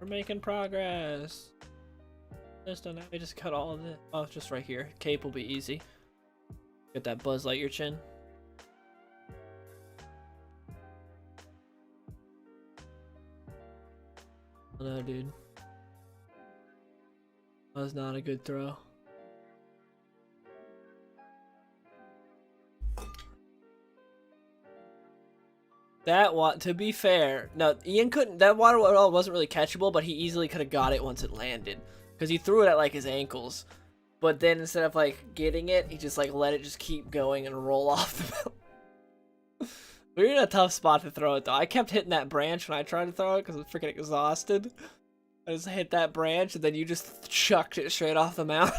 We're making progress. Just don't have to just cut all of it. Oh, just right here. Cape will be easy. Get that Buzz Lightyear chin. Oh no, dude. That was not a good throw. To be fair, no, Ian couldn't, that water ball wasn't really catchable, but he easily could have got it once it landed. Because he threw it at like his ankles. But then instead of like getting it, he just like let it just keep going and roll off the mountain. We were in a tough spot to throw it though. I kept hitting that branch when I tried to throw it because I was freaking exhausted. I just hit that branch and then you just chucked it straight off the mountain.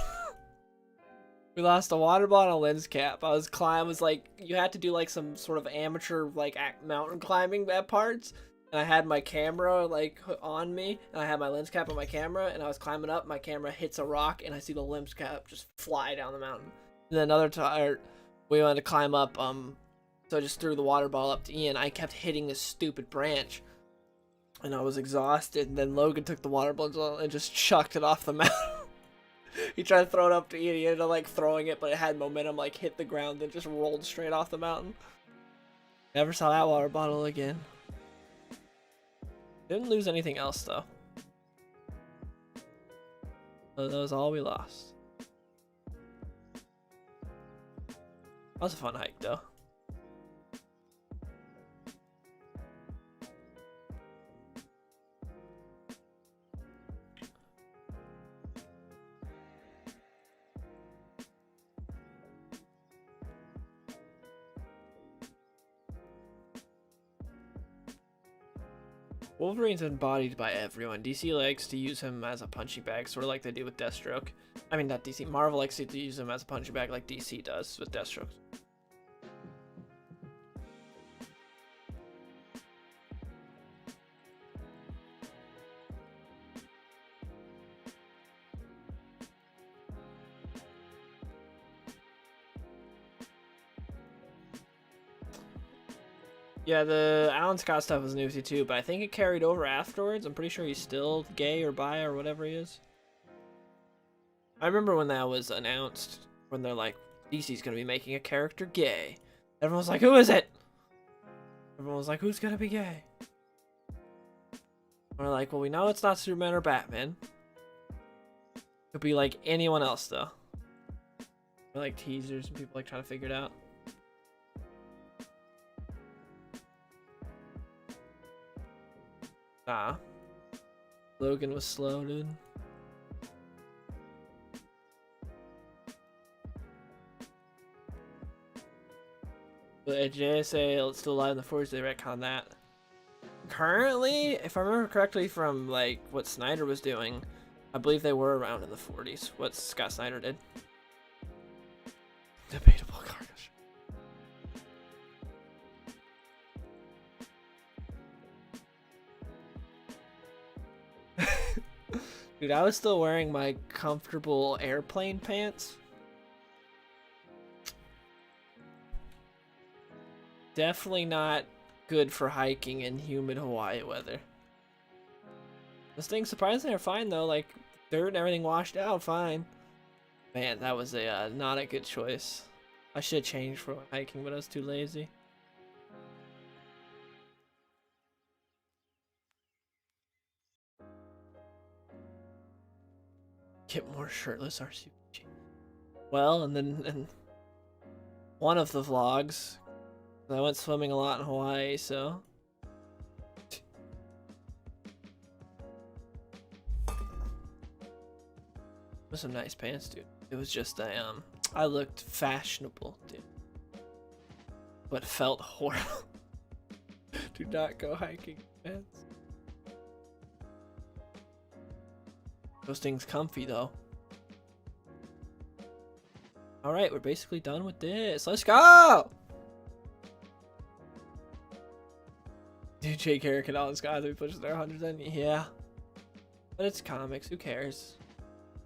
We lost a water ball and a lens cap. I was like, you had to do like some sort of amateur like mountain climbing at parts. And I had my camera like on me and I had my lens cap on my camera and I was climbing up. My camera hits a rock and I see the lens cap just fly down the mountain. And then another time we wanted to climb up, so I just threw the water ball up to Ian. I kept hitting this stupid branch and I was exhausted. And then Logan took the water ball and just chucked it off the mountain. He tried to throw it up to Ian. He ended up like throwing it, but it had momentum, like hit the ground and just rolled straight off the mountain. Never saw that water bottle again. Didn't lose anything else though. So that was all we lost. That was a fun hike though. Wolverine's embodied by everyone. DC likes to use him as a punching bag, sort of like they do with Deathstroke. I mean, not DC. Marvel likes to use him as a punching bag like DC does with Deathstroke. Yeah, the Alan Scott stuff was newsy too, but I think it carried over afterwards. I'm pretty sure he's still gay or bi or whatever he is. I remember when that was announced, when they're like, DC's gonna be making a character gay. Everyone was like, who is it? Everyone was like, who's gonna be gay? We're like, well, we know it's not Superman or Batman. Could be like anyone else though. Or like teasers and people like trying to figure it out. Nah. Logan was slow, dude. But at JSA, it's still alive in the 40s, they retcon that. Currently, if I remember correctly from like what Snyder was doing, I believe they were around in the 40s, what Scott Snyder did. Debatable garbage. Dude, I was still wearing my comfortable airplane pants. Definitely not good for hiking in humid Hawaii weather. This thing's surprisingly are fine though, like dirt and everything washed out fine. Man, that was a not a good choice. I should have changed for hiking, but I was too lazy. Get more shirtless RCG. Well, and then one of the vlogs, I went swimming a lot in Hawaii, so. With some nice pants, dude. It was just I looked fashionable, dude. But felt horrible. Do not go hiking in pants. Those things comfy though. Alright, we're basically done with this. Let's go! Dude, Jake Herrick and Alan Scott, we pushed their hundreds in. Yeah. But it's comics, who cares?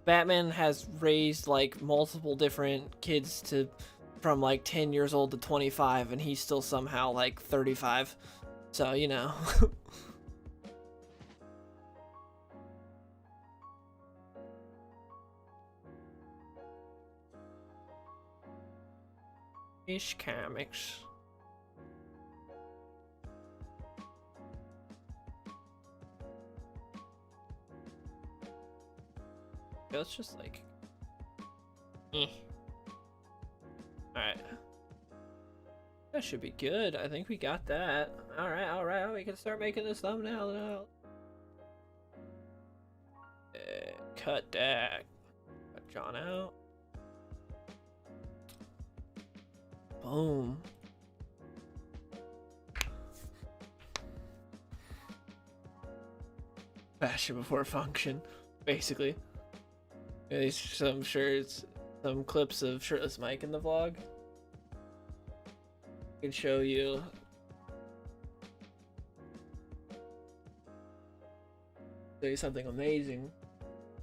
Batman has raised like multiple different kids to from like 10 years old to 25, and he's still somehow like 35. So, you know. Ish comics. Yeah, let's just like Alright. That should be good. I think we got that. Alright, we can start making this thumbnail now. Cut that. Cut John out. Boom. Fashion before function, basically. There's some shirts, some clips of shirtless Mike in the vlog. I can show you. Show you something amazing,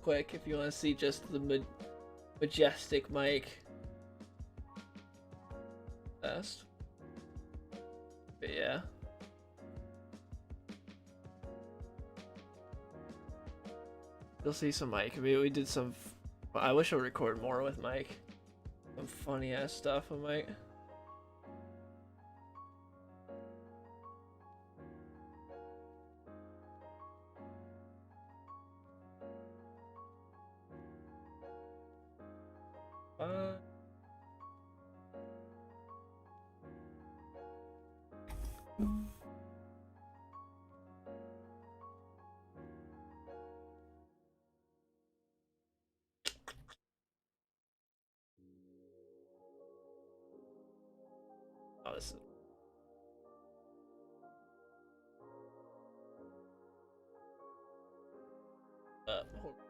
quick, if you want to see just the majestic Mike. Best. But yeah. You'll see some Mike. I mean, we did some. I wish I would record more with Mike. Some funny ass stuff with Mike. Oh, this is...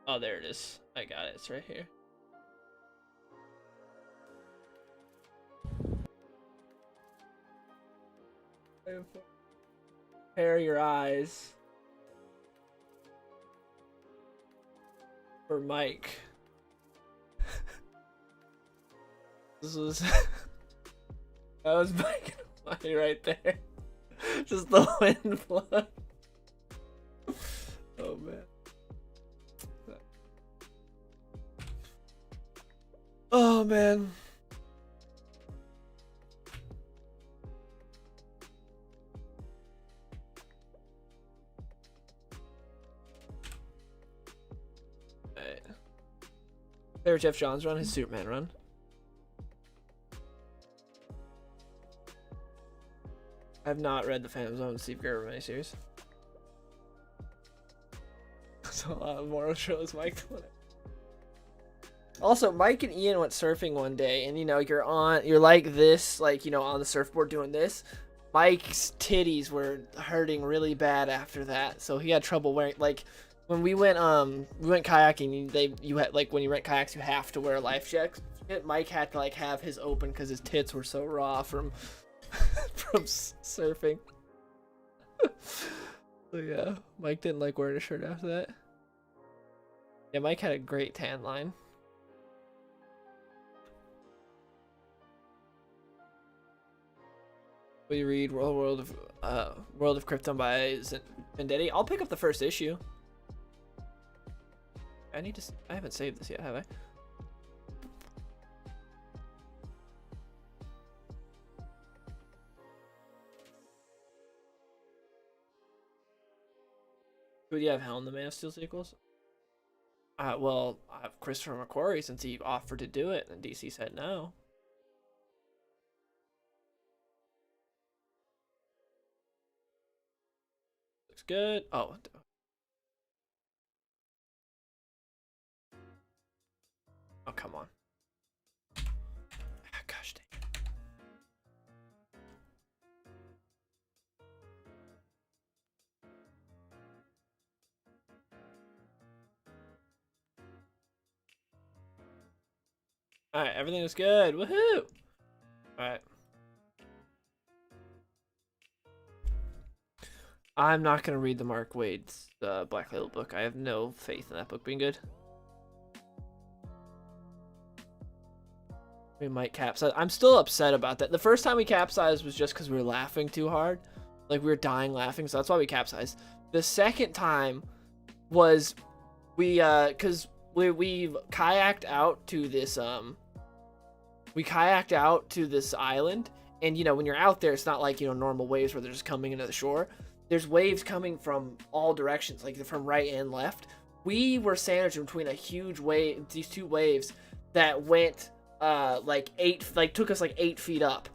oh, there it is. I got it. It's right here. Prepare your eyes for Mike. This was that was Mike and Mike right there. Just the wind blowing. Oh man. Oh man. Alright. Favorite Jeff Johns run? His Superman run. I have not read the Phantom Zone Steve Gerber miniseries. So a lot of moral shows, Mike. Also, Mike and Ian went surfing one day, and you know, you're like this, like, you know, on the surfboard doing this. Mike's titties were hurting really bad after that, so he had trouble wearing, like, when we went kayaking, you had, like, when you rent kayaks, you have to wear a life jacket. Mike had to, like, have his open because his tits were so raw from from surfing. So yeah, Mike didn't like wearing a shirt after that. Yeah, Mike had a great tan line. We read World of Krypton by Vendetti. I'll pick up the first issue. I haven't saved this yet, have I? Would you have Hell in the Man of Steel sequels? Well, I have Christopher McQuarrie since he offered to do it, and DC said no. Looks good. Oh. Oh, come on. Ah, gosh dang. Alright, everything is good. Woohoo! Alright. I'm not going to read the Mark Waid's Black Label book. I have no faith in that book being good. We might capsize. I'm still upset about that. The first time we capsized was just because we were laughing too hard. Like, we were dying laughing, so that's why we capsized. The second time was because we kayaked out to this, island. And, you know, when you're out there, it's not like, you know, normal waves where they're just coming into the shore. There's waves coming from all directions, like from right and left. We were sandwiched between a huge wave, these two waves that went took us like 8 feet up,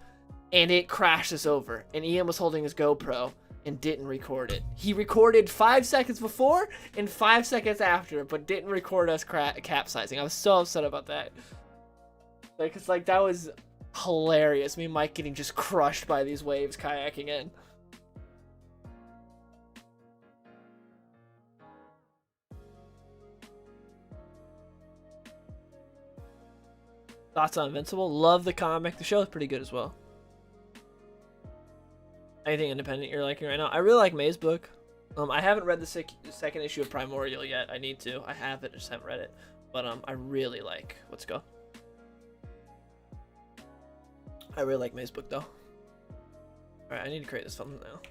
and it crashed us over. And Ian was holding his GoPro and didn't record it. He recorded 5 seconds before and 5 seconds after, but didn't record us capsizing. I was so upset about that. Like, it's like, that was hilarious. Me and Mike getting just crushed by these waves kayaking in. Thoughts on Invincible? Love the comic. The show is pretty good as well. Anything independent you're liking right now? I really like May's book. I haven't read the second issue of Primordial yet. I need to. I have it, I just haven't read it. But I really like. Let's go. I really like May's book though. All right, I need to create this thumbnail.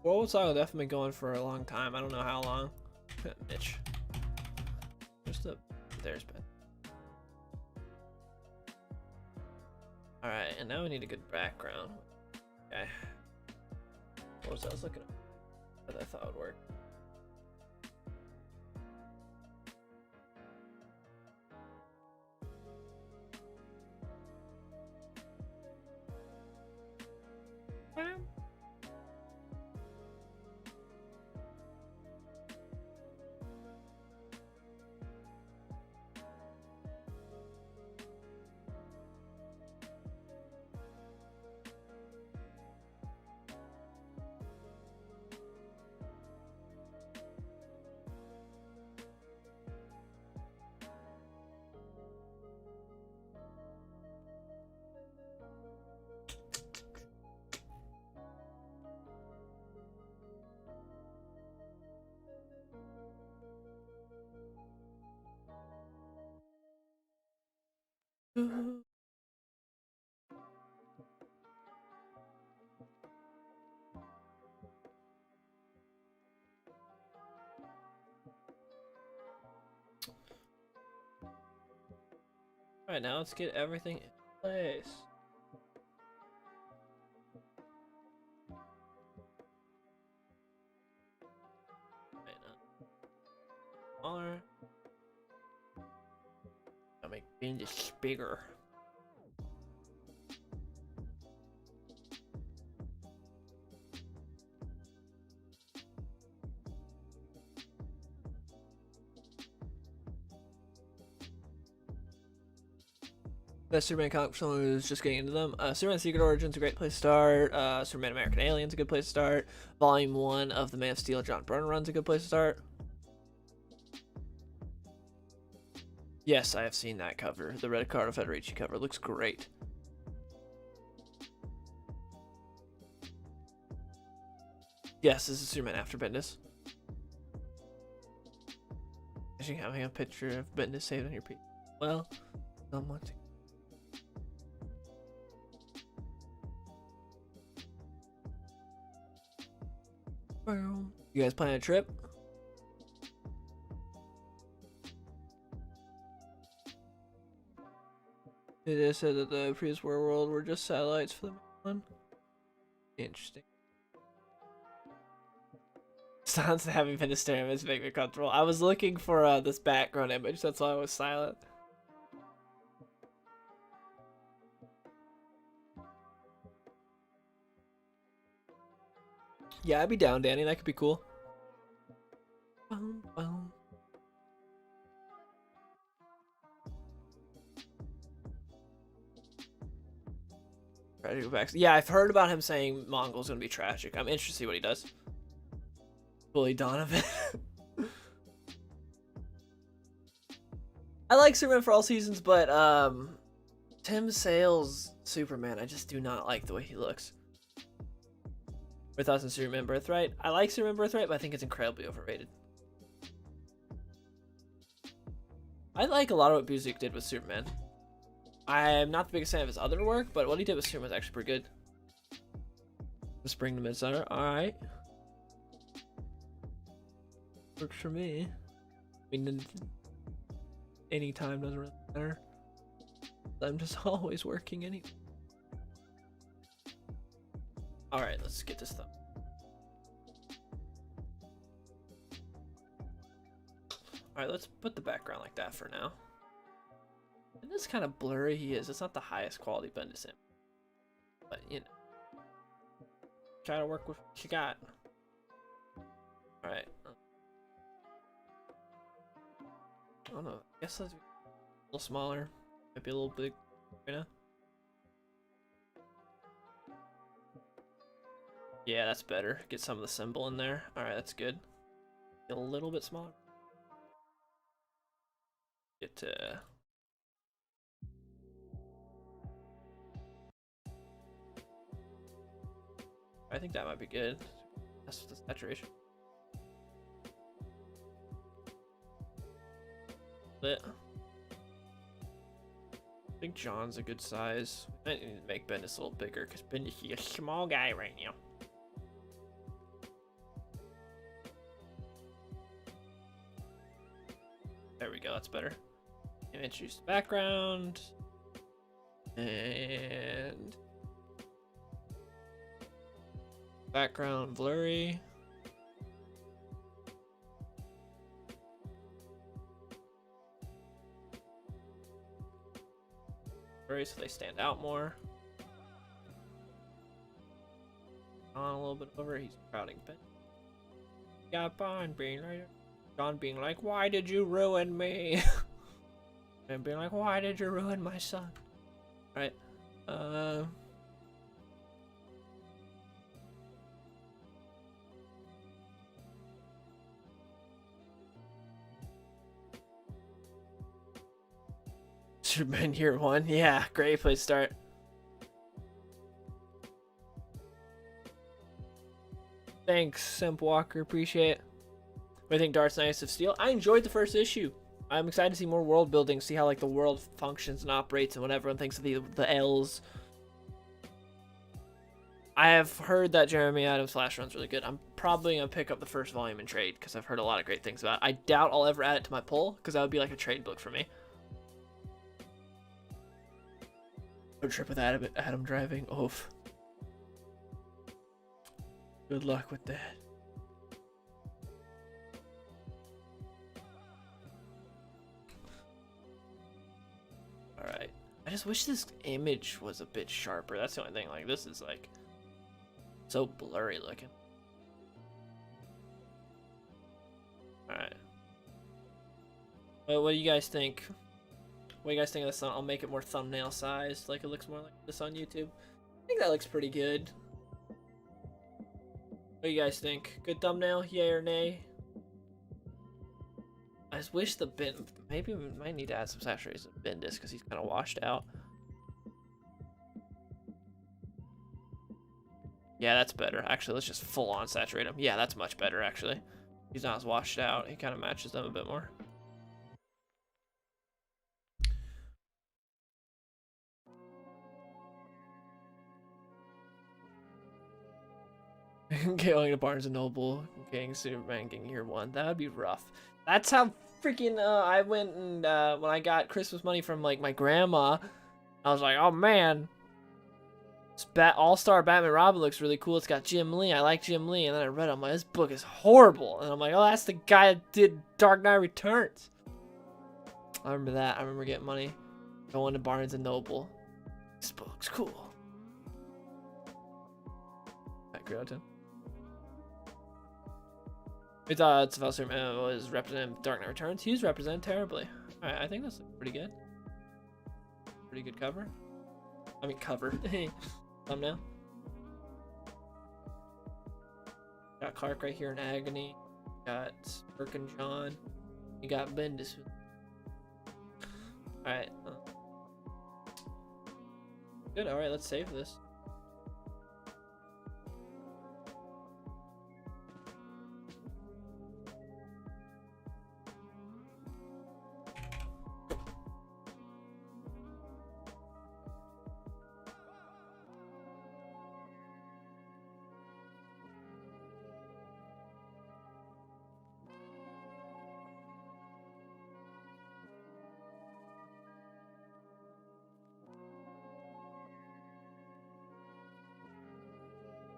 World Saga definitely been going for a long time. I don't know how long. Mitch. There's Ben. Alright, and now we need a good background. Okay. What was I was looking at? That I thought would work. Alright, now let's get everything in place. Right now. Smaller. I'll make Bendis bigger. Best Superman comic for someone who's just getting into them. Superman Secret Origins a great place to start. Superman American Aliens a good place to start. Volume 1 of the Man of Steel John Byrne run's a good place to start. Yes, I have seen that cover. The Riccardo Federici cover looks great. Yes, this is Superman after Bendis. Imagine having a picture of Bendis saved on your PC. Well, someone to. You guys plan a trip? They just said that the previous world were just satellites for the main one. Interesting. Sounds having been staring at make me comfortable. I was looking for this background image, that's why I was silent. Yeah, I'd be down, Danny. That could be cool. Try to go back. Yeah, I've heard about him saying Mongol's gonna be tragic. I'm interested to see what he does. Bully Donovan. I like Superman for all seasons, but Tim Sale's Superman, I just do not like the way he looks. My thoughts on Superman Birthright. I like Superman Birthright, but I think it's incredibly overrated. I like a lot of what Busiek did with Superman. I'm not the biggest fan of his other work, but what he did with Superman was actually pretty good. The Spring to Midsummer, alright. Works for me. I mean, any time doesn't really matter. I'm just always working anyway. Alright, let's get this done. Alright, let's put the background like that for now. And this kind of blurry he is. It's not the highest quality Bendis image. But, you know. Try to work with what you got. Alright. I don't know. I guess let's be a little smaller. Might be a little big right now. Yeah, that's better. Get some of the symbol in there. Alright, that's good. Get a little bit smaller. Get I think that might be good. That's the saturation. But I think John's a good size. I need to make Bendis a little bigger because Bendis is a small guy right now. There we go, that's better. Introduce the background. And background blurry. Blurry so they stand out more. On a little bit over, he's crowding Ben. Got Bond being like, John being like, why did you ruin me? And being like, why did you ruin my son? Right. Superman Year 1. Yeah, great place to start. Thanks, Simp Walker. Appreciate it. What do you think, Dark Knights of Steel? I enjoyed the first issue. I'm excited to see more world building, see how like the world functions and operates, and what everyone thinks of the L's. I have heard that Jeremy Adams Flash run's really good. I'm probably gonna pick up the first volume and trade because I've heard a lot of great things about it. I doubt I'll ever add it to my pull because that would be like a trade book for me. Road trip with Adam driving. Oof. Good luck with that. Alright. I just wish this image was a bit sharper. That's the only thing. Like, this is like so blurry looking. Alright. Well, what do you guys think? What do you guys think of this? I'll make it more thumbnail sized, like it looks more like this on YouTube. I think that looks pretty good. What do you guys think? Good thumbnail? Yay or nay? I just wish the maybe we might need to add some saturation to Bendis because he's kind of washed out. Yeah, that's better. Actually, let's just full on saturate him. Yeah, that's much better actually. He's not as washed out. He kind of matches them a bit more. Going to Barnes and Noble, getting Superman, getting year 1. That would be rough. That's how freaking I went and when I got Christmas money from like my grandma, I was like, oh man, All-Star Batman Robin looks really cool. It's got Jim Lee. I like Jim Lee. And then I read it. I'm like, this book is horrible. And I'm like, oh, that's the guy that did Dark Knight Returns. I remember that. I remember getting money, going to Barnes and Noble. This book's cool. At Growton. We thought Superman was representing Dark Knight Returns. He was represented terribly. Alright, I think that's pretty good. Pretty good cover. I mean, cover. Thumbnail. Got Clark right here in agony. Got Burke and John. You got Bendis. Alright. Good, alright, let's save this.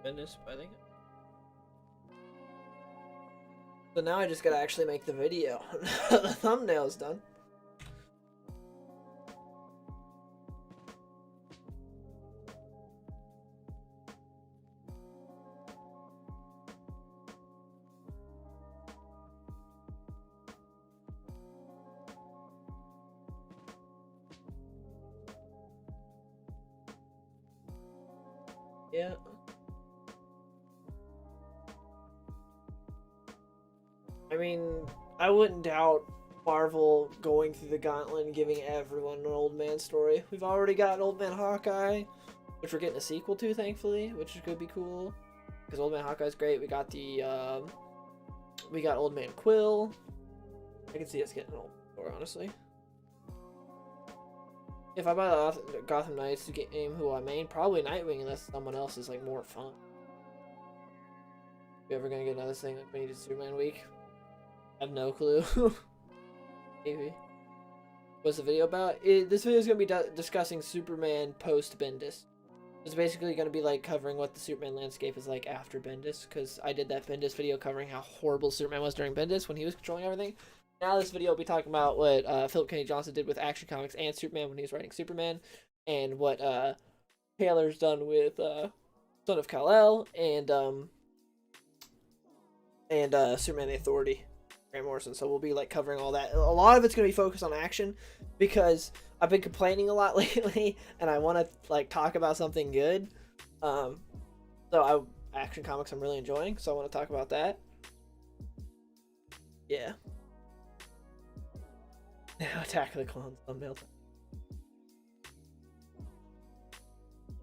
Bendis, I think. So now I just gotta actually make the video. The thumbnail's done. Yeah. I mean, I wouldn't doubt Marvel going through the gauntlet and giving everyone an Old Man story. We've already got Old Man Hawkeye, which we're getting a sequel to, thankfully, which could be cool. Because Old Man Hawkeye's great. We got the, we got Old Man Quill. I can see us getting an old story, honestly. If I buy the Gotham Knights game, who I main, probably Nightwing, unless someone else is like more fun. We ever gonna get another thing like we needed Superman Week? I have no clue. Maybe. What's the video about? This video is going to be discussing Superman post Bendis. It's basically going to be like covering what the Superman landscape is like after Bendis, because I did that Bendis video covering how horrible Superman was during Bendis when he was controlling everything. Now this video will be talking about what Philip Kennedy Johnson did with Action Comics and Superman when he was writing Superman, and what Taylor's done with Son of Kal-El and Superman the Authority. Grant Morrison, so we'll be like covering all that. A lot of it's going to be focused on action because I've been complaining a lot lately and I want to like talk about something good. Action Comics I'm really enjoying, so I want to talk about that. Yeah. Now Attack of the Clones thumbnail.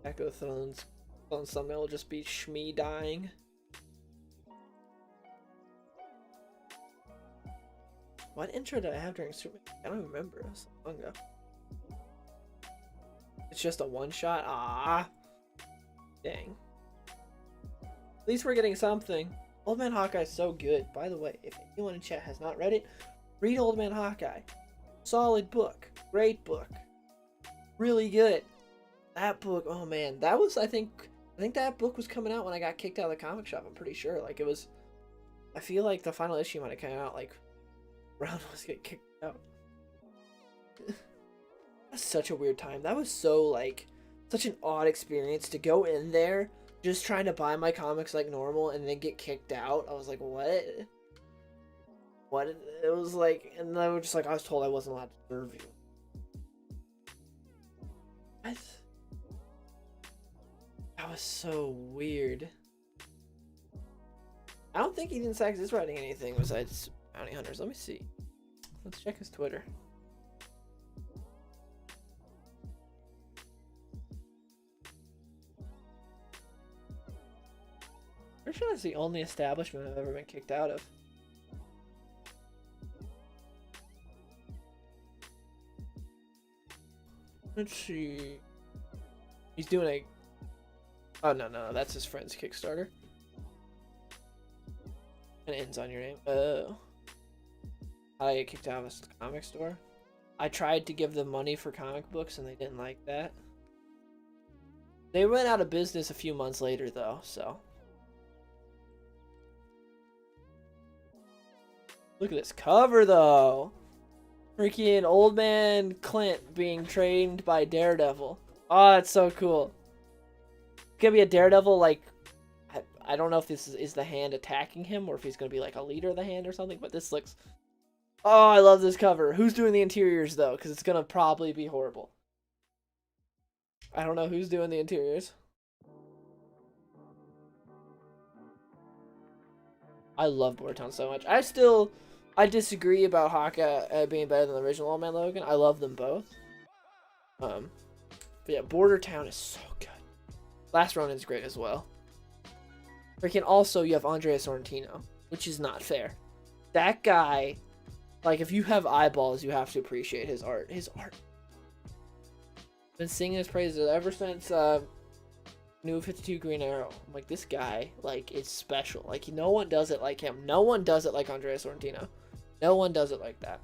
Attack of the Thrones thumbnail will just be Shmi dying. What intro did I have during Superman? I don't remember. It was so long ago. It's just a one-shot? Ah. Dang. At least we're getting something. Old Man Hawkeye is so good. By the way, if anyone in chat has not read it, read Old Man Hawkeye. Solid book. Great book. Really good. That book, oh man, that was, I think that book was coming out when I got kicked out of the comic shop. I'm pretty sure. Like, it was, I feel like the final issue might have come out like around when I was getting kicked out. That's such a weird time. That was so, like, such an odd experience to go in there just trying to buy my comics like normal and then get kicked out. I was like, what? What? It was like, and I was just like, I was told I wasn't allowed to serve you. What? That was so weird. I don't think Ethan Sachs is writing anything besides Bounty Hunters. Let me see. Let's check his Twitter. Pretty sure that's the only establishment I've ever been kicked out of. Let's see. He's doing a... Oh, no, that's his friend's Kickstarter. And it ends on your name. Oh. How did I get kicked out of a comic store? I tried to give them money for comic books and they didn't like that. They went out of business a few months later though, so. Look at this cover though. Freaking old man Clint being trained by Daredevil. Oh, that's so cool. It's gonna be a Daredevil, like, I don't know if this is the Hand attacking him or if he's gonna be like a leader of the Hand or something, but this looks... Oh, I love this cover. Who's doing the interiors though? Because it's gonna probably be horrible. I don't know who's doing the interiors. I love Bordertown so much. I disagree about Hawkeye being better than the original Old Man Logan. I love them both. But yeah, Bordertown is so good. Last Ronin's great as well. Freaking also, you have Andrea Sorrentino, which is not fair. That guy, like, if you have eyeballs, you have to appreciate his art. His art. Been singing his praises ever since New 52 Green Arrow. I'm like, this guy, like, is special. Like, no one does it like him. No one does it like Andrea Sorrentino. No one does it like that.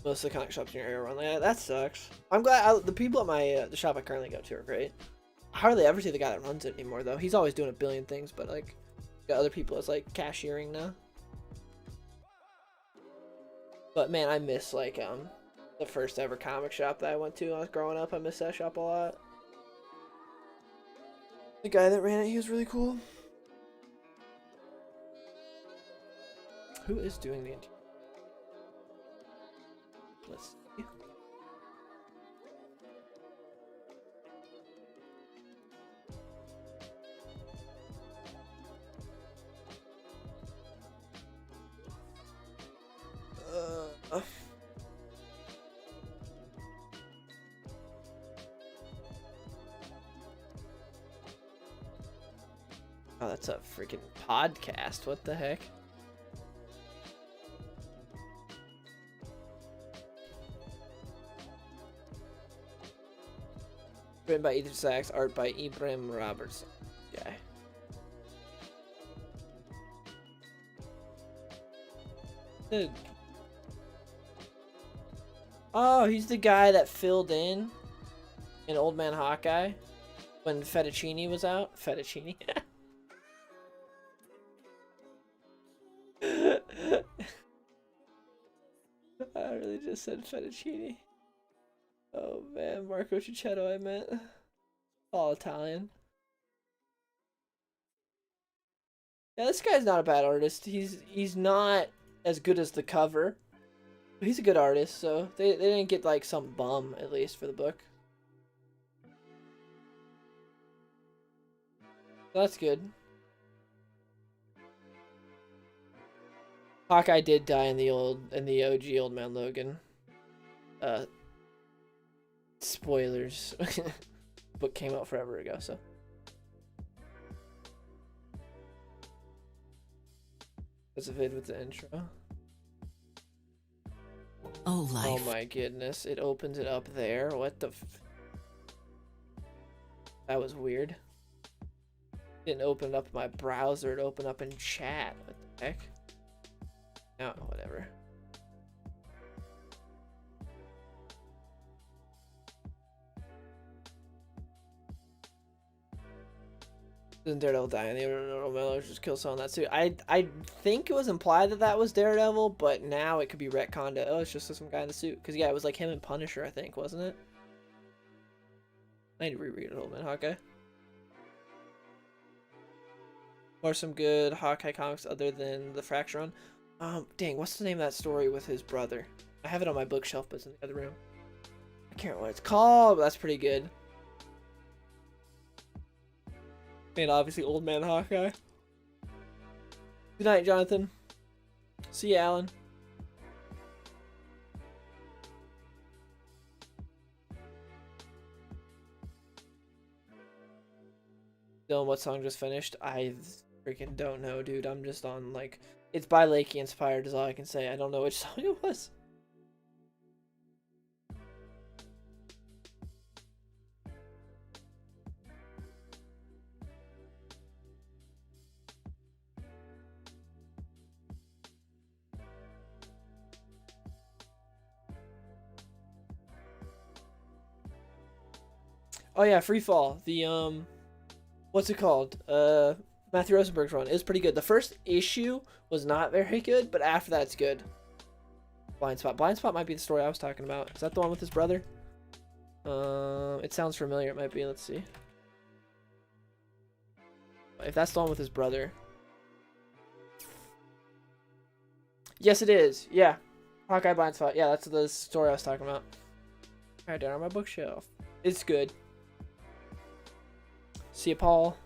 Most of the comic shops in your area run like that. That sucks. I'm glad the people at my the shop I currently go to are great. I hardly ever see the guy that runs it anymore though. He's always doing a billion things, but like got other people as like cashiering now. But man, I miss like the first ever comic shop that I went to when I was growing up. I miss that shop a lot. The guy that ran it, he was really cool. Who is doing the interior? Let's see. Oh, that's a freaking podcast. What the heck? Written by Ethan Sachs, art by Ibrahim Robertson. Guy. Dude. Oh, he's the guy that filled in Old Man Hawkeye when Fettuccine was out. Fettuccine. I really just said fettuccine. Oh man, Marco Cicchetto I meant. All Italian. Yeah, this guy's not a bad artist. He's not as good as the cover. But he's a good artist, so they didn't get like some bum at least for the book. So that's good. Hawkeye did die in the OG Old Man Logan. Spoilers. Book came out forever ago, so. That's a vid with the intro. Oh, life. Oh my goodness, it opens it up there. What the that was weird. Didn't open up my browser, it opened up in chat. What the heck? Oh, whatever. Doesn't Daredevil die in the original Miller just kill someone in that suit? I think it was implied that that was Daredevil, but now it could be retconned to, oh, it's just some guy in the suit. Because, yeah, it was like him and Punisher, I think, wasn't it? I need to reread it a little bit, Hawkeye. Or some good Hawkeye comics other than the Fracture Run. Dang, what's the name of that story with his brother? I have it on my bookshelf, but it's in the other room. I can't remember what it's called, but that's pretty good. And obviously, Old Man Hawkeye. Good night, Jonathan. See you, Alan. Dylan, what song just finished? I freaking don't know, dude. I'm just on, like... It's by Lakey Inspired is all I can say. I don't know which song it was. Oh yeah, Free Fall. The what's it called? Matthew Rosenberg's run is pretty good. The first issue was not very good, but after that it's good. Blind Spot. Blind Spot might be the story I was talking about. Is that the one with his brother? It sounds familiar. It might be. Let's see. If that's the one with his brother. Yes, it is. Yeah. Hawkeye Blind Spot. Yeah, that's the story I was talking about. Right down on my bookshelf. It's good. See you, Paul.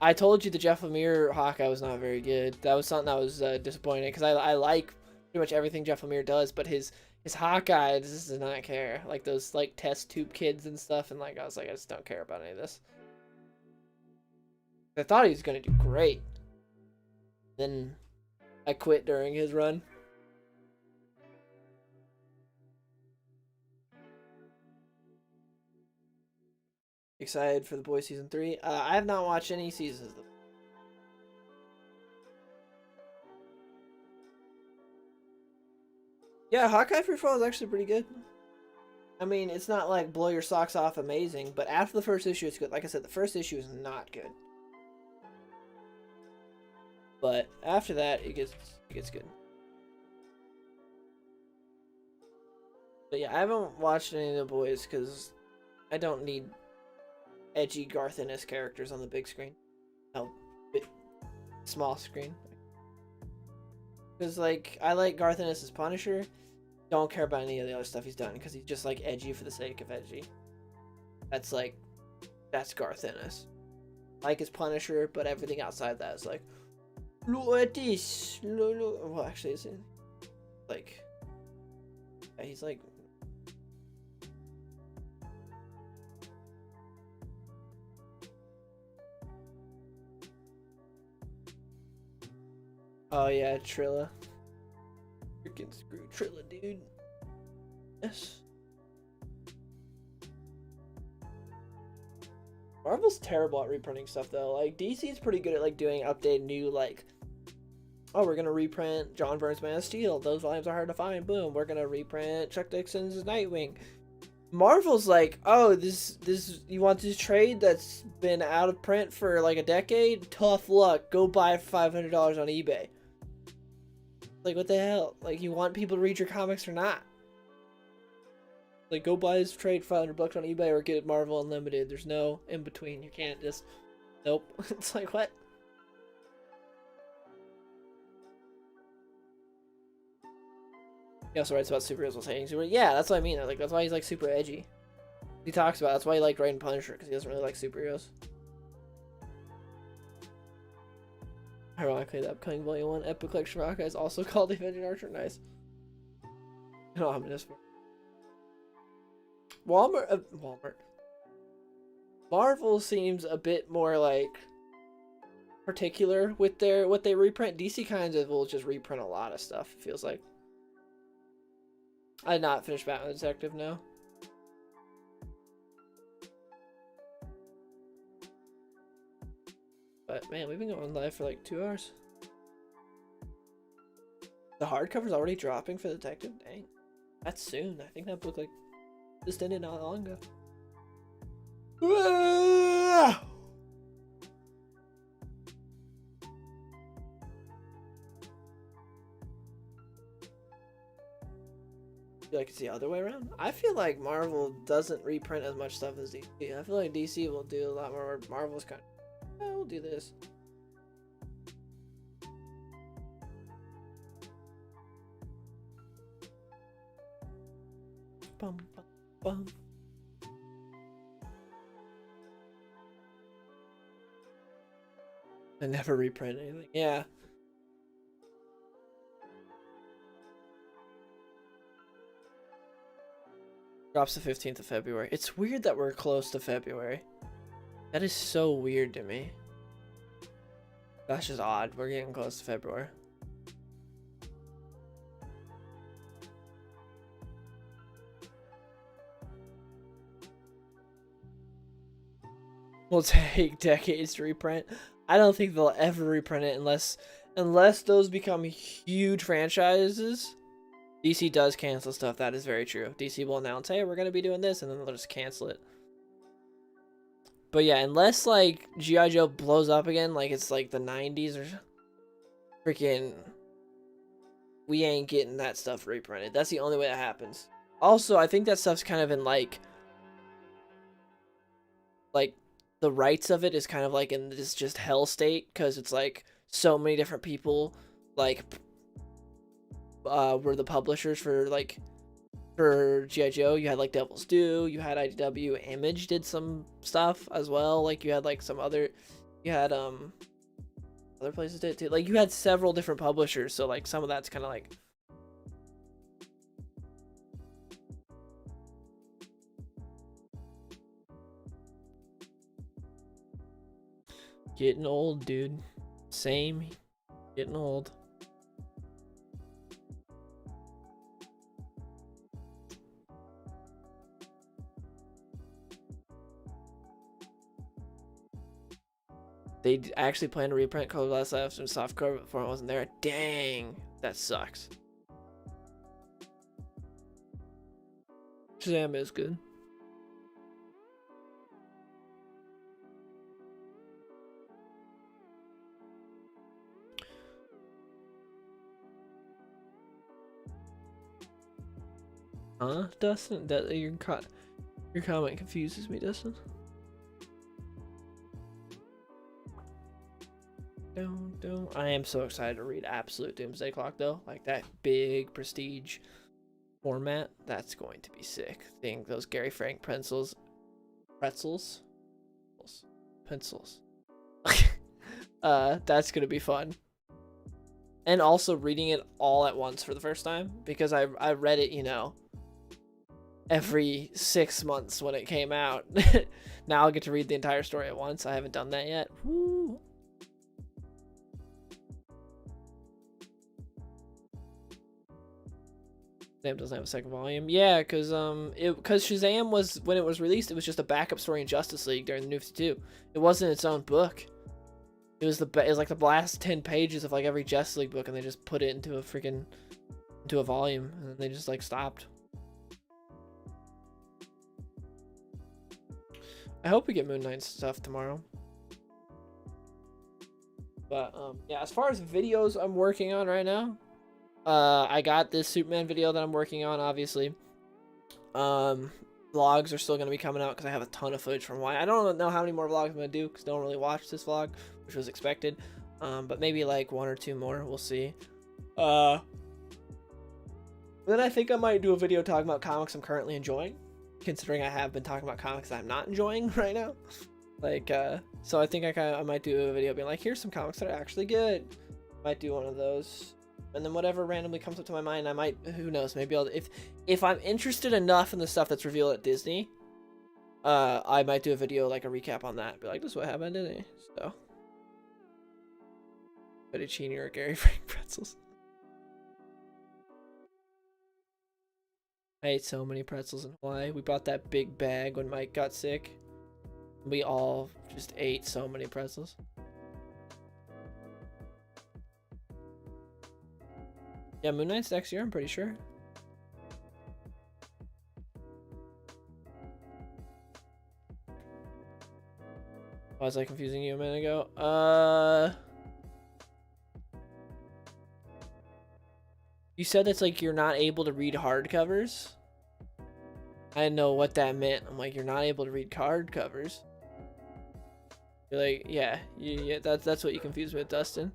I told you the Jeff Lemire Hawkeye was not very good. That was something that was disappointing because I like pretty much everything Jeff Lemire does, but his Hawkeye just does not care. Like those like test tube kids and stuff, and like I was like, I just don't care about any of this. I thought he was gonna do great. Then I quit during his run. Excited for The Boys season 3. I have not watched any seasons. Yeah, Hawkeye Free Fall is actually pretty good. I mean, it's not like blow your socks off amazing, but after the first issue, it's good. Like I said, the first issue is not good. But after that, it gets good. But yeah, I haven't watched any of The Boys because I don't need edgy Garth Ennis characters on the big screen. No, small screen. Because like I like Garth Ennis as Punisher. Don't care about any of the other stuff he's done because he's just like edgy for the sake of edgy. That's Garth Ennis. Like his Punisher, but everything outside that is like, look at this. Look. Well, actually, it's like, yeah, he's like. Oh yeah, Trilla. Freaking screw Trilla, dude. Yes. Marvel's terrible at reprinting stuff though. Like DC's pretty good at like doing updated new like, oh, we're gonna reprint John Byrne's Man of Steel. Those volumes are hard to find. Boom. We're gonna reprint Chuck Dixon's Nightwing. Marvel's like, oh, this you want this trade that's been out of print for like a decade? Tough luck. Go buy it for $500 on eBay. Like, what the hell? Like, you want people to read your comics or not? Like, go buy this trade for $500 on eBay or get it Marvel Unlimited. There's no in between. You can't just, nope. It's like, what? He also writes about superheroes while saying super. Yeah, that's what I mean. Like, that's why he's like super edgy. He talks about. That's why he liked writing Punisher because he doesn't really like superheroes. Ironically, the upcoming Volume 1 Epic Collection Rock is also called Avenging Archer. Nice. No, I'm just Walmart. Marvel seems a bit more like particular with their what they reprint. DC kind of will just reprint a lot of stuff. It feels like. I did not finish Batman Detective. No. But man, we've been going live for like 2 hours. The hardcover's already dropping for Detective? Dang. That's soon. I think that book, like, just ended not long ago. You like it's the other way around? I feel like Marvel doesn't reprint as much stuff as DC. I feel like DC will do a lot more. Marvel's kind of, yeah, we'll do this. Bum, bum, bum. I never reprint anything. Yeah. Drops the 15th of February. It's weird that we're close to February. That is so weird to me. That's just odd. We're getting close to February. Will take decades to reprint. I don't think they'll ever reprint it unless those become huge franchises. DC does cancel stuff. That is very true. DC will announce, hey, we're going to be doing this, and then they'll just cancel it. But yeah, unless like G.I. Joe blows up again, like it's like the 90s or freaking, we ain't getting that stuff reprinted. That's the only way that happens. Also, I think that stuff's kind of in like the rights of it is kind of like in this just hell state, because it's like so many different people like were the publishers for like for G.I. Joe. You had like Devil's Due, you had IDW, Image did some stuff as well, like you had like some other, you had other places did it too, like you had several different publishers, so like some of that's kind of like getting old, dude. Same, getting old. They actually plan to reprint Color Glass Labs and softcover before it wasn't there. Dang, that sucks. Shazam is good. Huh, Dustin? That your comment confuses me, Dustin. I am so excited to read Absolute Doomsday Clock though. Like that big prestige format. That's going to be sick. I think those Gary Frank pencils. That's gonna be fun. And also reading it all at once for the first time, because I read it, you know, every 6 months when it came out. Now I'll get to read the entire story at once. I haven't done that yet. Woo. Shazam doesn't have a second volume. Yeah, because Shazam was, when it was released, it was just a backup story in Justice League during the New 52. It wasn't its own book. It was like the last 10 pages of like every Justice League book, and they just put it into a volume, and then they just like stopped. I hope we get Moon Knight stuff tomorrow. But yeah, as far as videos I'm working on right now, I got this Superman video that I'm working on, obviously. Vlogs are still going to be coming out because I have a ton of footage from why. I don't know how many more vlogs I'm going to do because I don't really watch this vlog, which was expected. But maybe like 1 or 2 more. We'll see. Then I think I might do a video talking about comics I'm currently enjoying, considering I have been talking about comics that I'm not enjoying right now. Like, so I think I might do a video being like, here's some comics that are actually good. Might do one of those. And then whatever randomly comes up to my mind, I might, who knows, maybe I'll, if I'm interested enough in the stuff that's revealed at Disney, I might do a video, like a recap on that. Be like, this is what happened at Disney. So, fettuccine or Gary Frank pretzels. I ate so many pretzels in Hawaii. We bought that big bag when Mike got sick. We all just ate so many pretzels. Yeah, Moon Knight's next year, I'm pretty sure. Why was I confusing you a minute ago? You said that's like you're not able to read hardcovers. I didn't know what that meant. I'm like, you're not able to read hardcovers. You're like, yeah, that's what you confused me with, Dustin.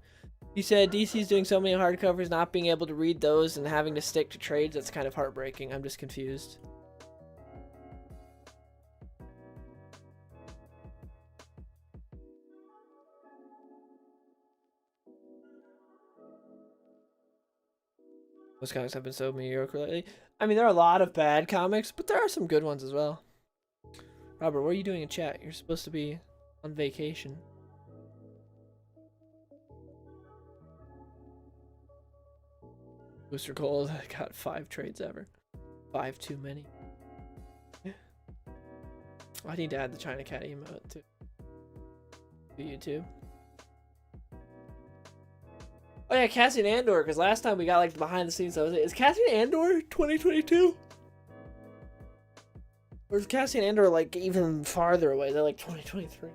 You said DC's doing so many hardcovers, not being able to read those and having to stick to trades. That's kind of heartbreaking. I'm just confused. Those comics have been so mediocre lately. I mean, there are a lot of bad comics, but there are some good ones as well. Robert, what are you doing in chat? You're supposed to be on vacation. Booster Gold, I got 5 trades ever. 5 too many. I need to add the China Cat emote to YouTube. Oh yeah, Cassian Andor, because last time we got like the behind the scenes stuff. Is Cassian Andor 2022? Or is Cassian Andor like even farther away? They're like 2023.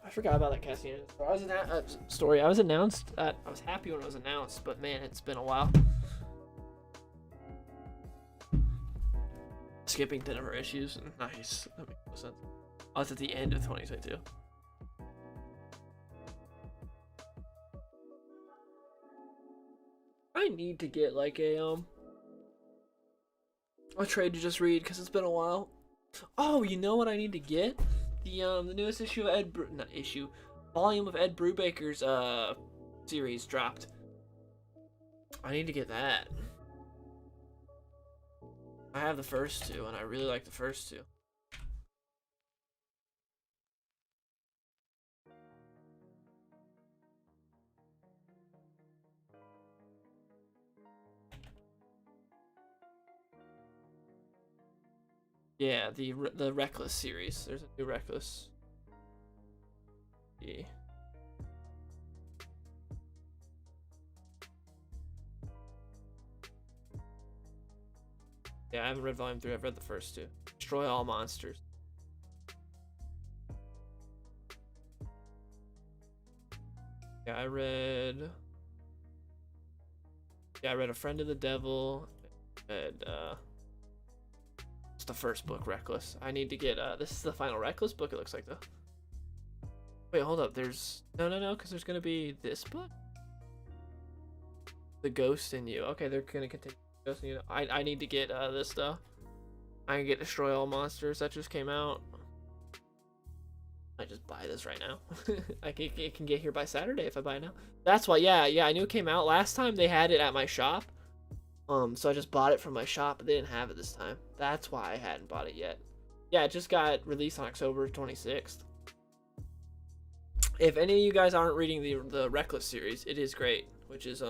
I forgot about that Cassian story. I was announced. I was happy when it was announced, but man, it's been a while. Skipping to number issues. Nice. That makes no sense. Oh, it's at the end of 2022. I need to get like a trade to just read because it's been a while. Oh, you know what I need to get? The newest issue of volume of Ed Brubaker's series dropped. I need to get that. I have the first 2, and I really like the first 2. Yeah, the Reckless series. There's a new Reckless. Yeah. Yeah, I haven't read volume 3. I've read the first 2. Destroy all monsters. Yeah, I read A Friend of the Devil. And it's the first book, Reckless. I need to get this is the final Reckless book, it looks like though. Wait, hold up. There's no, because there's gonna be this book. The Ghost in You. Okay, they're gonna continue. I need to get this though. I can get Destroy All Monsters that just came out. I just buy this right now. It can get here by Saturday if I buy it now. That's why. Yeah, I knew it came out last time. They had it at my shop. So I just bought it from my shop, but they didn't have it this time. That's why I hadn't bought it yet. Yeah, it just got released on October 26th. If any of you guys aren't reading the Reckless series, it is great, which is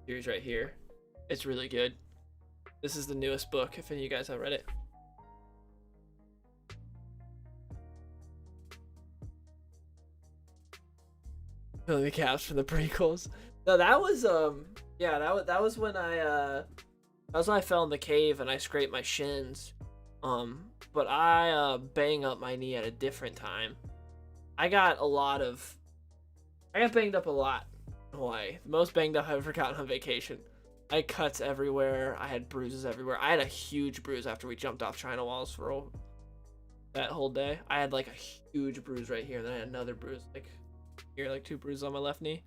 series right here. It's really good. This is the newest book, if any of you guys have read it. The caps from the prequels. No, that was yeah, that was when I fell in the cave and I scraped my shins. But I banged up my knee at a different time. I got banged up a lot in Hawaii. The most banged up I've ever gotten on vacation. I had cuts everywhere. I had bruises everywhere. I had a huge bruise after we jumped off China walls for that whole day. I had like a huge bruise right here, and then I had another bruise like here, like 2 bruises on my left knee.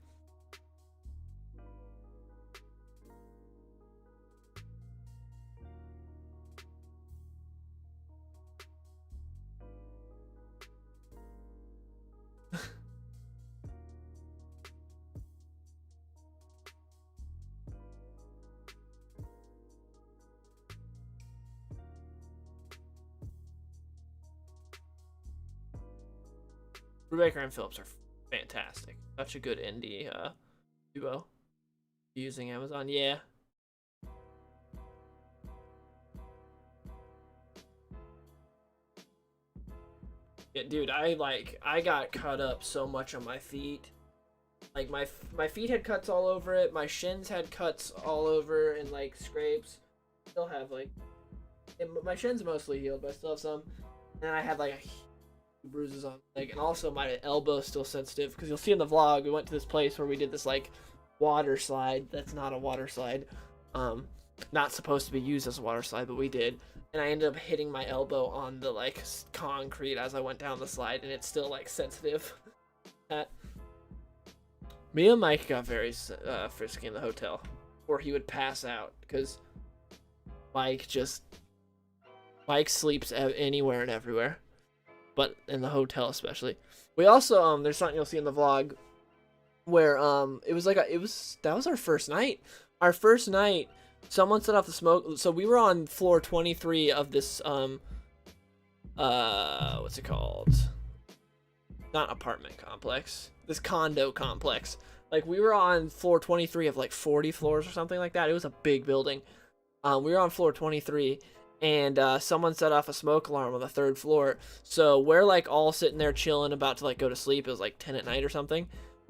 Brubaker and Phillips are fantastic. Such a good indie duo. Using Amazon, yeah. Yeah, dude, I got cut up so much on my feet. Like my feet had cuts all over it. My shins had cuts all over and like scrapes. Still have like my shins mostly healed, but I still have some. And I had like bruises on my leg, and also my elbow is still sensitive because you'll see in the vlog we went to this place where we did this like water slide. That's not a water slide. Not supposed to be used as a water slide, but we did. And I ended up hitting my elbow on the like concrete as I went down the slide, and it's still like sensitive. Me and Mike got very frisky in the hotel, or he would pass out because Mike sleeps anywhere and everywhere, but in the hotel especially. We also there's something you'll see in the vlog where that was our first night. Our first night, someone set off the smoke. So we were on floor 23 of this what's it called? Not apartment complex. This condo complex. Like we were on floor 23 of like 40 floors or something like that. It was a big building. We were on floor 23, and someone set off a smoke alarm on the 3rd floor. So we're like all sitting there chilling, about to like go to sleep. It was like 10 at night or something.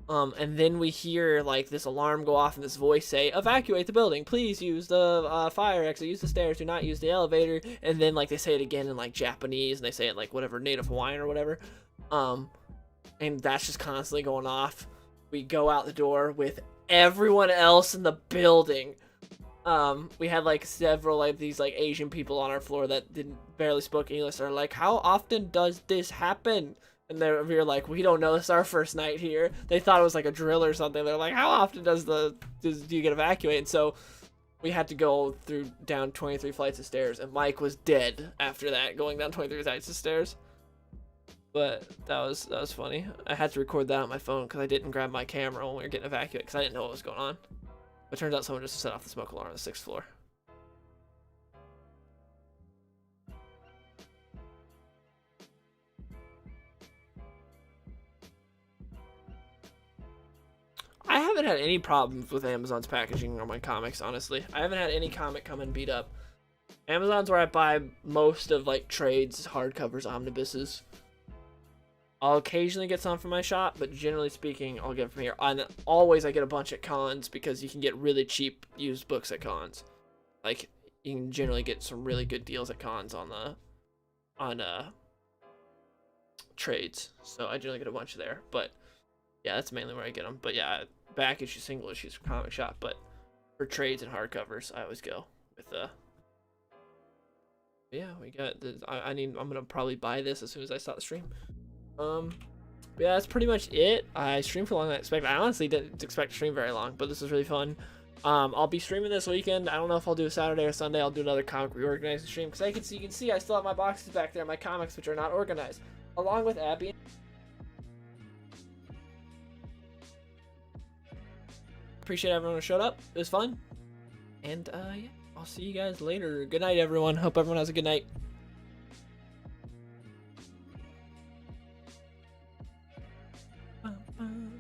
And then we hear like this alarm go off and this voice say, "Evacuate the building. Please use the fire exit. Use the stairs. Do not use the elevator." And then like they say it again in like Japanese, and they say it like whatever, Native Hawaiian or whatever. And that's just constantly going off. We go out the door with everyone else in the building. We had like several like these like Asian people on our floor that barely spoke English. They're like, "How often does this happen?" And we were like, "We don't know. It's our first night here." They thought it was like a drill or something. They're like, "How often do you get evacuated?" And so we had to go down 23 flights of stairs, and Mike was dead after that, going down 23 flights of stairs. But that was funny. I had to record that on my phone because I didn't grab my camera when we were getting evacuated because I didn't know what was going on. But it turns out someone just set off the smoke alarm on the 6th floor. I haven't had any problems with Amazon's packaging or my comics, honestly. I haven't had any comic come in beat up. Amazon's where I buy most of like trades, hardcovers, omnibuses. I'll occasionally get some from my shop, but generally speaking, I'll get it from here. And always I get a bunch at cons because you can get really cheap used books at cons. Like you can generally get some really good deals at cons on trades. So I generally get a bunch there, but yeah, that's mainly where I get them. But yeah, back issues, single issues for comic shop, but for trades and hardcovers, I always go with yeah, we got the I'm gonna probably buy this as soon as I start the stream. But yeah, that's pretty much it. I streamed for longer than I expected. I honestly didn't expect to stream very long, but this was really fun. I'll be streaming this weekend. I don't know if I'll do a Saturday or Sunday. I'll do another comic reorganizing stream because you can see I still have my boxes back there, my comics which are not organized, along with Abby. Appreciate everyone who showed up. It was fun, and yeah, I'll see you guys later. Good night, everyone. Hope everyone has a good night. Bum, bum.